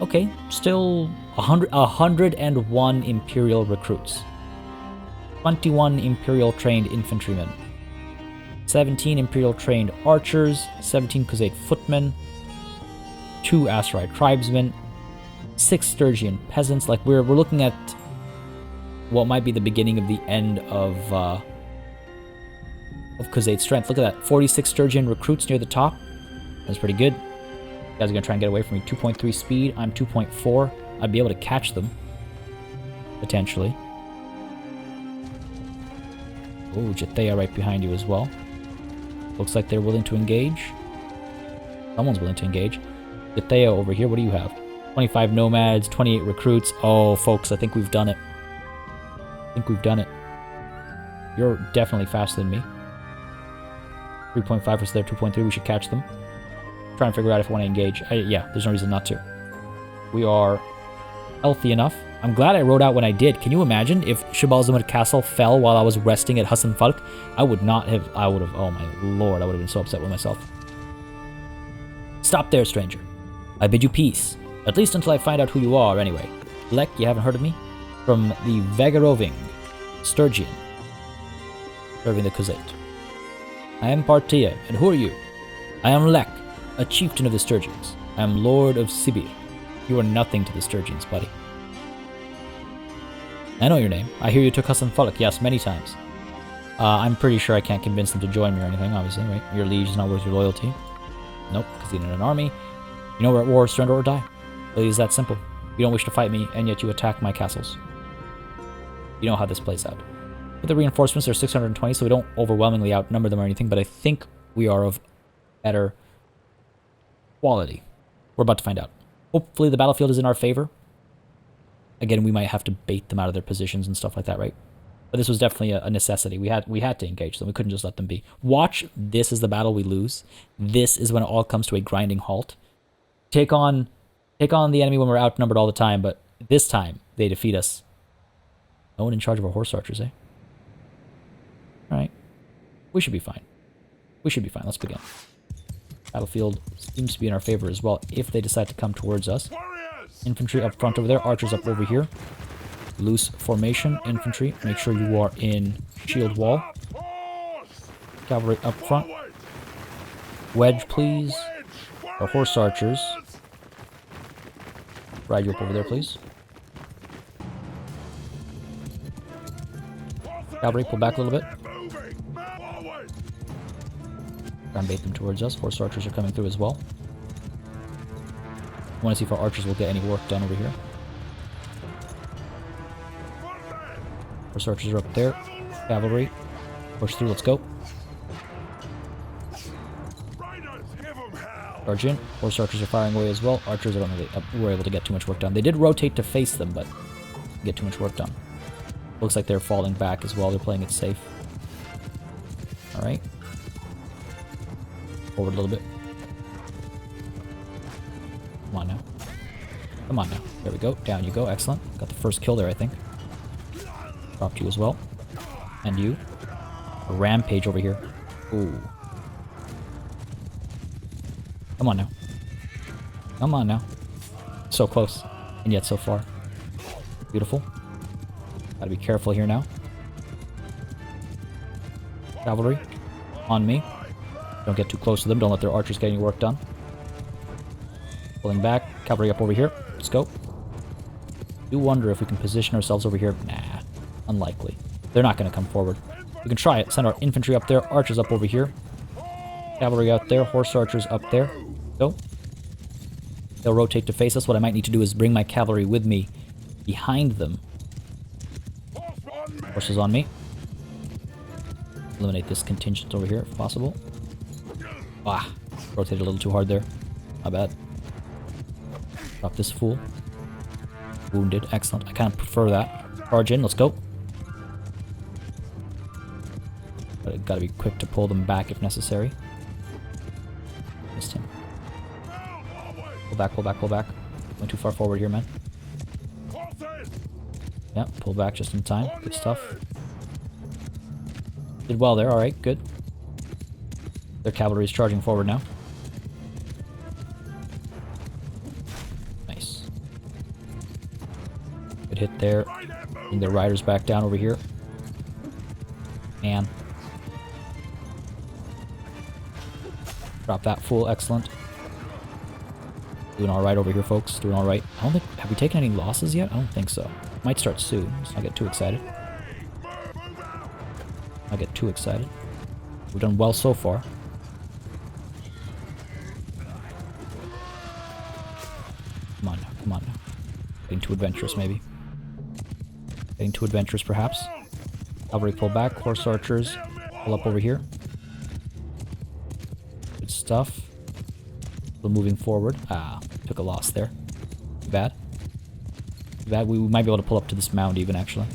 Okay, still 101 Imperial recruits. 21 Imperial trained infantrymen. 17 Imperial trained archers. 17 Khuzait footmen. 2 Aserai tribesmen. 6 Sturgian peasants. Like, we're looking at what might be the beginning of the end of Khuzait's strength. Look at that. 46 Sturgian recruits near the top. That's pretty good. You guys are going to try and get away from me. 2.3 speed. I'm 2.4. I'd be able to catch them. Potentially. Oh, Jethea right behind you as well. Looks like they're willing to engage. Someone's willing to engage. Jethea over here, what do you have? 25 nomads, 28 recruits. Oh, folks, I think we've done it. I think we've done it. You're definitely faster than me. 3.5 versus their 2.3. We should catch them. Try and figure out if I want to engage. Yeah, there's no reason not to. We are healthy enough. I'm glad I rode out when I did. Can you imagine if Shabalzamud Castle fell while I was resting at HUSN FULQ? I would not have... I would have... Oh my lord, I would have been so upset with myself. Stop there, stranger. I bid you peace. At least until I find out who you are, anyway. Lek, you haven't heard of me? From the Vegaroving Sturgian. Serving the Khuzait. I am Partia, and who are you? I am Lek, a chieftain of the Sturgians. I am Lord of Sibir. You are nothing to the Sturgians, buddy. I know your name. I hear you took HUSN FULQ. Yes, many times. I'm pretty sure I can't convince them to join me or anything, obviously, right? Your liege is not worth your loyalty. Nope, because you need an army. You know we're at war, surrender or die. It is that simple. You don't wish to fight me, and yet you attack my castles. You know how this plays out. With the reinforcements, they're 620, so we don't overwhelmingly outnumber them or anything, but I think we are of better quality. We're about to find out. Hopefully the battlefield is in our favor. Again, we might have to bait them out of their positions and stuff like that, right? But this was definitely a necessity. We had to engage them. We couldn't just let them be. Watch, this is the battle we lose. This is when it all comes to a grinding halt. Take on the enemy when we're outnumbered all the time, but this time they defeat us. No one in charge of our horse archers, eh? Alright. We should be fine. We should be fine. Let's begin. Battlefield seems to be in our favor as well if they decide to come towards us. Infantry up front over there, archers up over here. Loose formation, infantry. Make sure you are in shield wall. Cavalry up front. Wedge, please. Our horse archers. Ride you up over there, please. Cavalry, pull back a little bit. Try and bait them towards us. Horse archers are coming through as well. I want to see if our archers will get any work done over here. Horse archers are up there. Cavalry. Push through, let's go. Charge in. Horse archers are firing away as well. Archers, I don't know if they were able to get too much work done. They did rotate to face them, but didn't get too much work done. Looks like they're falling back as well. They're playing it safe. Alright. Forward a little bit. Come on now. Come on now. There we go. Down you go. Excellent. Got the first kill there, I think. Dropped you as well. And you. A rampage over here. Ooh. Come on now. Come on now. So close. And yet so far. Beautiful. Gotta be careful here now. Cavalry. On me. Don't get too close to them. Don't let their archers get any work done. Pulling back. Cavalry up over here. Let's go. Do wonder if we can position ourselves over here. Nah. Unlikely. They're not going to come forward. We can try it. Send our infantry up there. Archers up over here. Cavalry out there. Horse archers up there. Go. They'll rotate to face us. What I might need to do is bring my cavalry with me behind them. Horses on me. Eliminate this contingent over here if possible. Ah, rotated a little too hard there. My bad. Drop this fool. Wounded. Excellent. I kind of prefer that. Charge in. Let's go. But I gotta be quick to pull them back if necessary. Missed him. Pull back, pull back, pull back. Went too far forward here, man. Yeah, pull back just in time. Good stuff. Did well there. Alright, good. Their cavalry is charging forward now. Nice. Good hit there. Bring their riders back down over here. And drop that fool. Excellent. Doing alright over here, folks. Doing alright. I don't think... Have we taken any losses yet? I don't think so. Might start soon. Let's not get too excited. Not get too excited. We've done well so far. Come on now. Come on now. Getting too adventurous, maybe. Getting too adventurous, perhaps. Cavalry pull back. Horse archers pull up over here. Good stuff. We're moving forward. Ah, took a loss there. Too bad. Too bad. We might be able to pull up to this mound even, actually.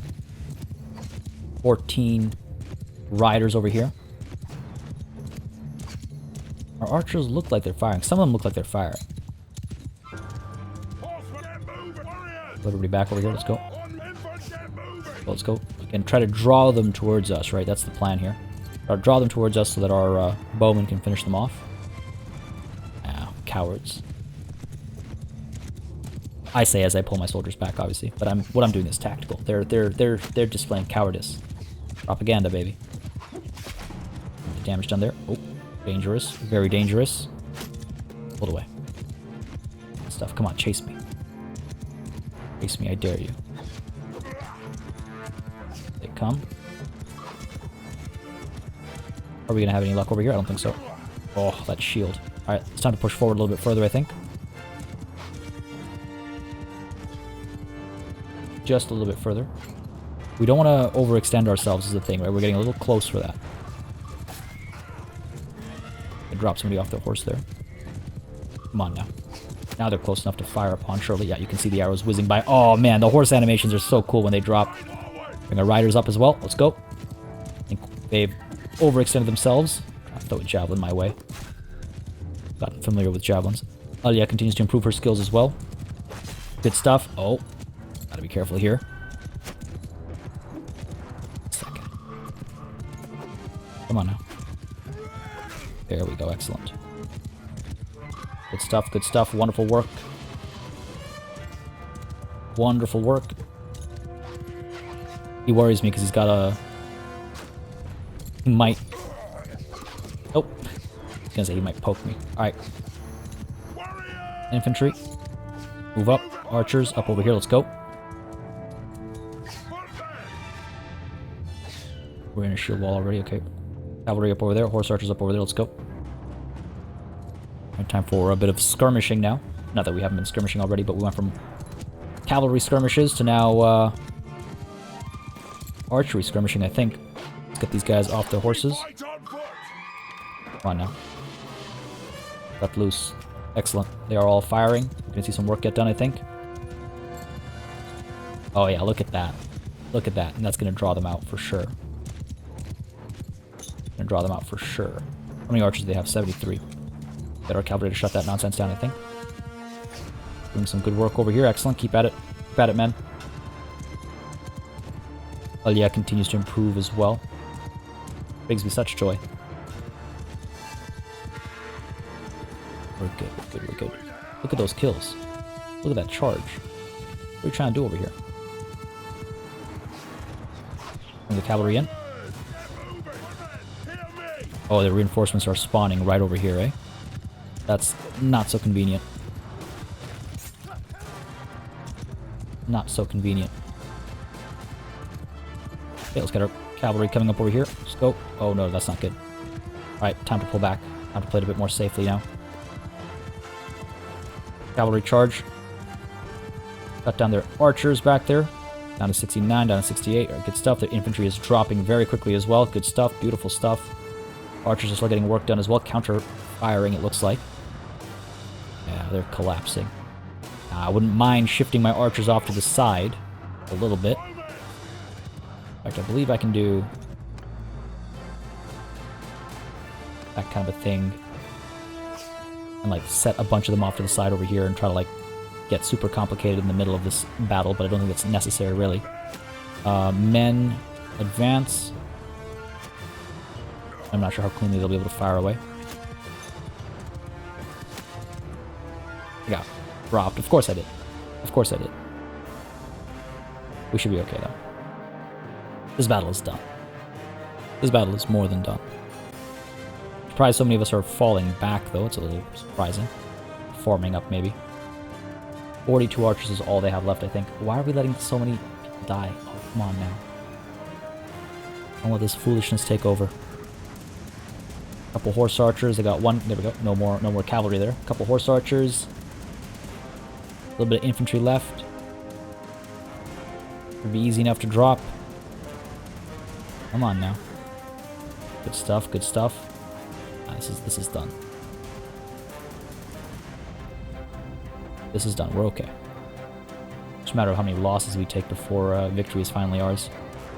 14 riders over here. Our archers look like they're firing. Some of them look like they're firing. Everybody back over here. Let's go. Let's go. Again, try to draw them towards us, right? That's the plan here. Draw them towards us so that our bowmen can finish them off. Ah, cowards. I say as I pull my soldiers back, obviously, but what I'm doing is tactical. They're displaying cowardice. Propaganda, baby. The damage done there. Oh, dangerous. Very dangerous. Pulled away. Good stuff. Come on, chase me. Chase me, I dare you. They come. Are we gonna have any luck over here? I don't think so. Oh, that shield. Alright, it's time to push forward a little bit further, I think. Just a little bit further. We don't want to overextend ourselves is the thing, right? We're getting a little close for that. I dropped somebody off the horse there. Come on now. Now they're close enough to fire upon, surely. Yeah, you can see the arrows whizzing by. Oh man, the horse animations are so cool when they drop. Bring our riders up as well. Let's go. I think they've overextended themselves. I'll throw a javelin my way. Gotten familiar with javelins. Alia continues to improve her skills as well. Good stuff. Oh, gotta be careful here. Second. Come on now. There we go. Excellent. Good stuff. Good stuff. Wonderful work. Wonderful work. He worries me because he's got a... He might... Oh. I was gonna say he might poke me. Alright. Infantry. Move up. Archers up over here. Let's go. We're in a shield wall already. Okay. Cavalry up over there. Horse archers up over there. Let's go. Right, time for a bit of skirmishing now. Not that we haven't been skirmishing already, but we went from cavalry skirmishes to now archery skirmishing, I think. Let's get these guys off their horses. Come on now. Let loose. Excellent. They are all firing. We're gonna see some work get done, I think. Oh yeah, look at that. Look at that. And that's gonna draw them out for sure. Gonna draw them out for sure. How many archers do they have? 73. Get our cavalry to shut that nonsense down, I think. Doing some good work over here. Excellent. Keep at it. Keep at it, men. Alia continues to improve as well. Brings me such joy. We're good, we're good, we're good. Look at those kills. Look at that charge. What are you trying to do over here? Bring the cavalry in. Oh, the reinforcements are spawning right over here, eh? That's not so convenient. Not so convenient. Okay, let's get our cavalry coming up over here. Let's go. Oh no, that's not good. Alright, time to pull back. Time to play it a bit more safely now. Cavalry charge. Cut down their archers back there. Down to 69, down to 68. Alright, good stuff. Their infantry is dropping very quickly as well. Good stuff. Beautiful stuff. Archers are still getting work done as well. Counter firing, it looks like. Yeah, they're collapsing. I wouldn't mind shifting my archers off to the side a little bit. In fact, I believe I can do that kind of a thing. And like set a bunch of them off to the side over here and try to like get super complicated in the middle of this battle, but I don't think that's necessary really. Men advance. I'm not sure how cleanly they'll be able to fire away. I got dropped. Of course I did. Of course I did. We should be okay though. This battle is done. This battle is more than done. Surprised so many of us are falling back though. It's a little surprising. Forming up maybe. 42 archers is all they have left, I think. Why are we letting so many people die? Oh, come on now. Don't let this foolishness take over. Couple horse archers. They got one. There we go. No more cavalry there. Couple horse archers. A little bit of infantry left. Should be easy enough to drop. Come on now. Good stuff, good stuff. Ah, this is done. This is done. We're okay. It's a matter of how many losses we take before victory is finally ours.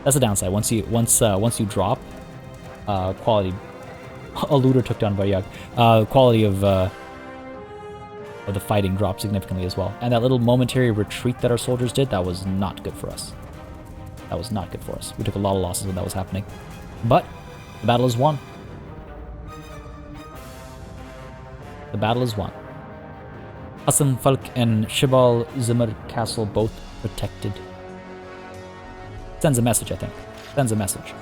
That's the downside. Once you drop, quality. A looter took down Varyag. Quality of the fighting dropped significantly as well. And that little momentary retreat that our soldiers did, that was not good for us. That was not good for us. We took a lot of losses when that was happening. But the battle is won. The battle is won. HUSN, FULQ, and Shibal Zimmer Castle both protected. Sends a message, I think. Sends a message.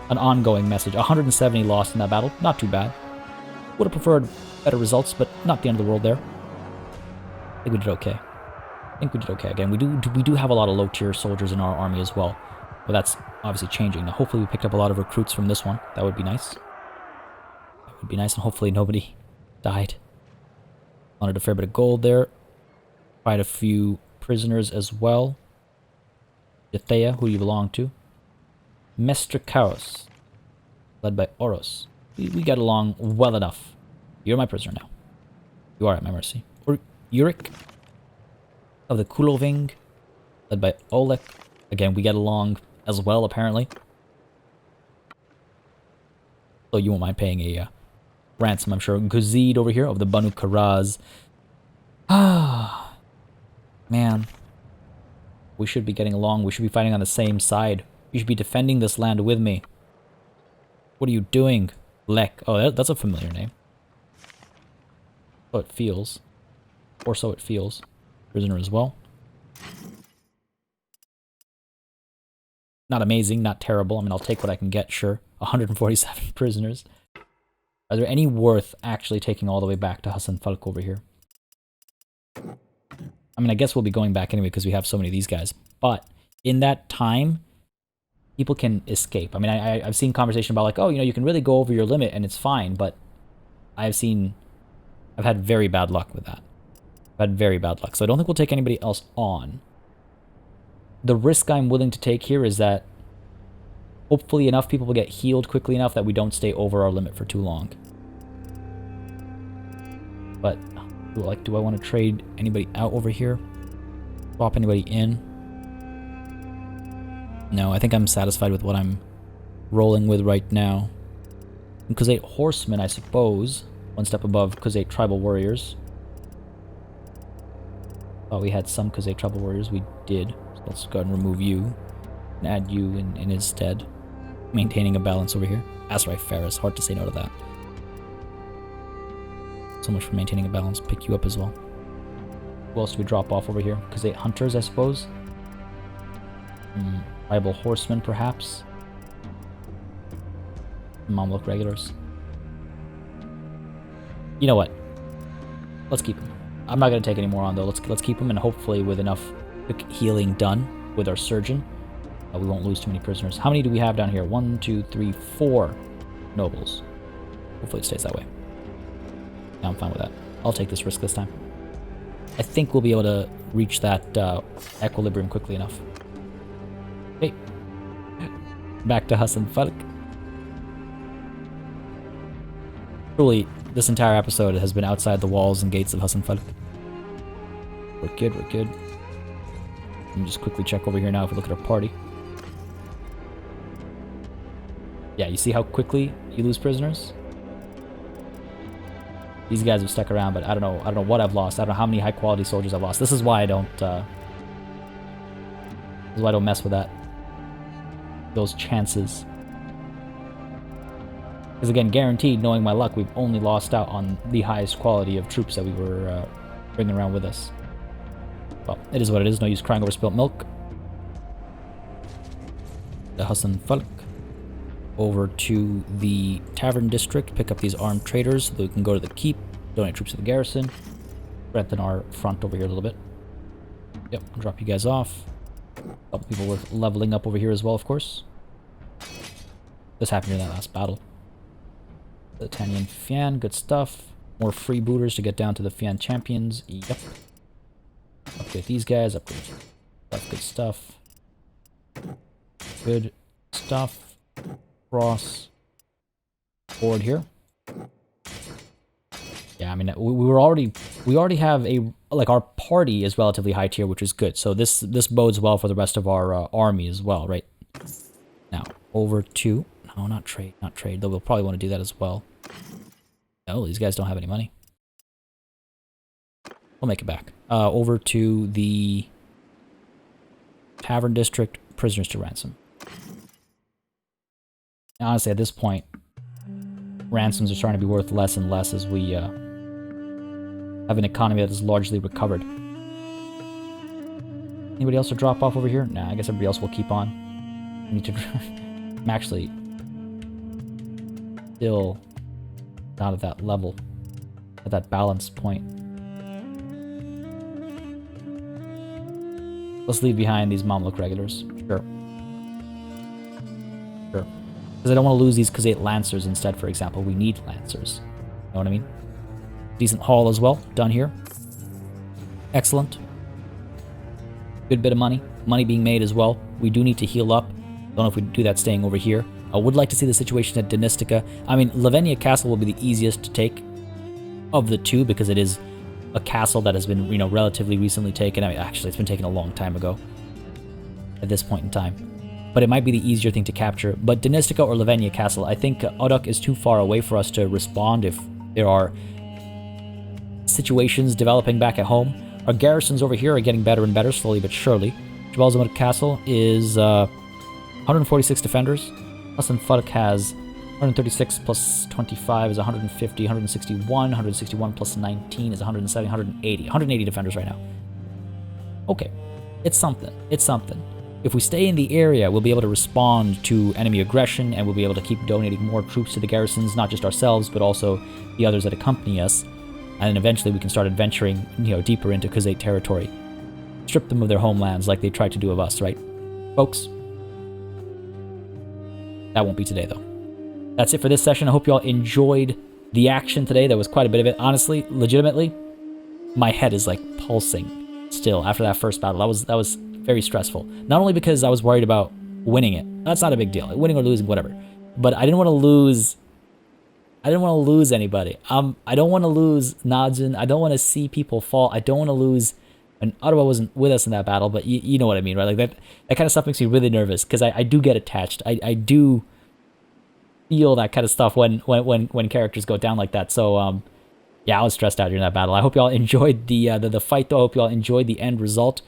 An ongoing message. 170 lost in that battle. Not too bad. Would have preferred better results, but not the end of the world there. I think we did okay. I think we did okay. Again, we do have a lot of low-tier soldiers in our army as well. But that's obviously changing. Now, hopefully we picked up a lot of recruits from this one. That would be nice. That would be nice, and hopefully nobody died. Wanted a fair bit of gold there. Quite a few prisoners as well. Dethea, who you belong to. Mestrikaros, led by Oros. We got along well enough. You're my prisoner now. You are at my mercy. Or Uric of the Kuloving, led by Olek. Again, we get along as well, apparently. So you won't mind paying a ransom, I'm sure. Guzid over here of the Banu Karaz. Ah, man. We should be getting along. We should be fighting on the same side. You should be defending this land with me. What are you doing? Lek. Oh, that's a familiar name. So it feels. Or so it feels. Prisoner as well. Not amazing, not terrible. I mean, I'll take what I can get, sure. 147 prisoners. Are there any worth actually taking all the way back to HUSN FULQ over here? I mean, I guess we'll be going back anyway because we have so many of these guys. But in that time, people can escape. I mean, I've seen conversation about like, oh, you know, you can really go over your limit and it's fine. But I've had very bad luck with that. I've had very bad luck. So I don't think we'll take anybody else on. The risk I'm willing to take here is that hopefully enough people will get healed quickly enough that we don't stay over our limit for too long. But do I want to trade anybody out over here? Swap anybody in? No, I think I'm satisfied with what I'm rolling with right now. And Khuzait Horsemen, I suppose. One step above Khuzait Tribal Warriors. Thought we had some Khuzait Tribal Warriors. We did. So let's go ahead and remove you. And add you in his stead. Maintaining a balance over here. Aserai Ferris. Hard to say no to that. So much for maintaining a balance. Pick you up as well. Who else do we drop off over here? Khuzait Hunters, I suppose. Tribal Horsemen, perhaps. Mamluk Regulars. You know what? Let's keep them. I'm not going to take any more on, though. Let's keep them, and hopefully with enough quick healing done with our surgeon, we won't lose too many prisoners. How many do we have down here? 1, 2, 3, 4 nobles. Hopefully it stays that way. Yeah, I'm fine with that. I'll take this risk this time. I think we'll be able to reach that equilibrium quickly enough. Okay. Back to HUSN FULQ. Truly, this entire episode has been outside the walls and gates of HUSN FULQ. We're good, we're good. Let me just quickly check over here now if we look at our party. Yeah, you see how quickly you lose prisoners? These guys have stuck around, but I don't know what I've lost. I don't know how many high quality soldiers I've lost. This is why I don't mess with that. Those chances. Because again, guaranteed, knowing my luck, we've only lost out on the highest quality of troops that we were bringing around with us. Well, it is what it is. No use crying over spilt milk. The HUSN FULQ. Over to the Tavern District, pick up these armed traders so that we can go to the keep, donate troops to the garrison, strengthen our front over here a little bit. Yep, I'll drop you guys off. A couple people were leveling up over here as well, of course. This happened in that last battle. The Tanyan Fian, good stuff. More freebooters to get down to the Fian champions. Yep. Upgrade these guys, upgrade Good stuff. Good stuff. Cross board here. Yeah, I mean, we already have our party is relatively high tier, which is good. So this bodes well for the rest of our army as well, right? Now, over to, no, not trade, though we'll probably want to do that as well. No, these guys don't have any money. We'll make it back. Over to the Tavern District, prisoners to ransom. And honestly, at this point, ransoms are starting to be worth less and less as we have an economy that is largely recovered. Anybody else to drop off over here? Nah, I guess everybody else will keep on. I need to... I'm actually still not at that level, at that balance point. Let's leave behind these Mamluk regulars. Sure. Sure. Because I don't want to lose these Khazate Lancers instead, for example. We need Lancers. Know what I mean? Decent haul as well. Done here. Excellent. Good bit of money. Money being made as well. We do need to heal up. Don't know if we do that staying over here. I would like to see the situation at Danistica. I mean, Lavenia Castle will be the easiest to take of the two because it is a castle that has been, you know, relatively recently taken. I mean, actually, it's been taken a long time ago at this point in time. But it might be the easier thing to capture. But Danistica or Lavenia Castle, I think Uduk is too far away for us to respond if there are situations developing back at home. Our garrisons over here are getting better and better, slowly but surely. Jabal Zamud Castle is 146 defenders. HUSN FULQ has 136 plus 25 is 150, 161, 161 plus 19 is 170, 180. 180 defenders right now. Okay, it's something. It's something. If we stay in the area, we'll be able to respond to enemy aggression, and we'll be able to keep donating more troops to the garrisons, not just ourselves, but also the others that accompany us. And then eventually we can start adventuring, you know, deeper into Khazate territory. Strip them of their homelands like they tried to do of us, right? Folks, that won't be today, though. That's it for this session. I hope you all enjoyed the action today. There was quite a bit of it. Honestly, legitimately, my head is, like, pulsing still after that first battle. That was very stressful. Not only because I was worried about winning it. That's not a big deal. Winning or losing, whatever. But I didn't want to lose... I didn't want to lose anybody. I don't want to lose Nadzun. I don't want to see people fall. I don't want to lose... And Ottawa wasn't with us in that battle, but you know what I mean, right? Like that kind of stuff makes me really nervous because I do get attached. I do feel that kind of stuff when characters go down like that. So yeah, I was stressed out during that battle. I hope y'all enjoyed the fight, though. I hope y'all enjoyed the end result,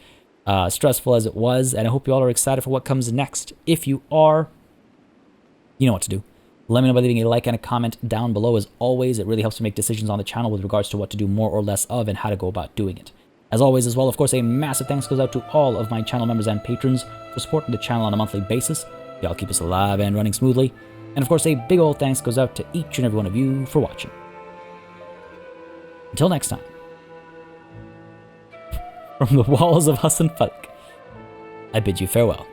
stressful as it was, and I hope y'all are excited for what comes next. If you are, you know what to do. Let me know by leaving a like and a comment down below. As always, it really helps me make decisions on the channel with regards to what to do more or less of and how to go about doing it. As always, as well, of course, a massive thanks goes out to all of my channel members and patrons for supporting the channel on a monthly basis. Y'all keep us alive and running smoothly. And of course, a big old thanks goes out to each and every one of you for watching. Until next time, from the walls of HUSN FULQ, I bid you farewell.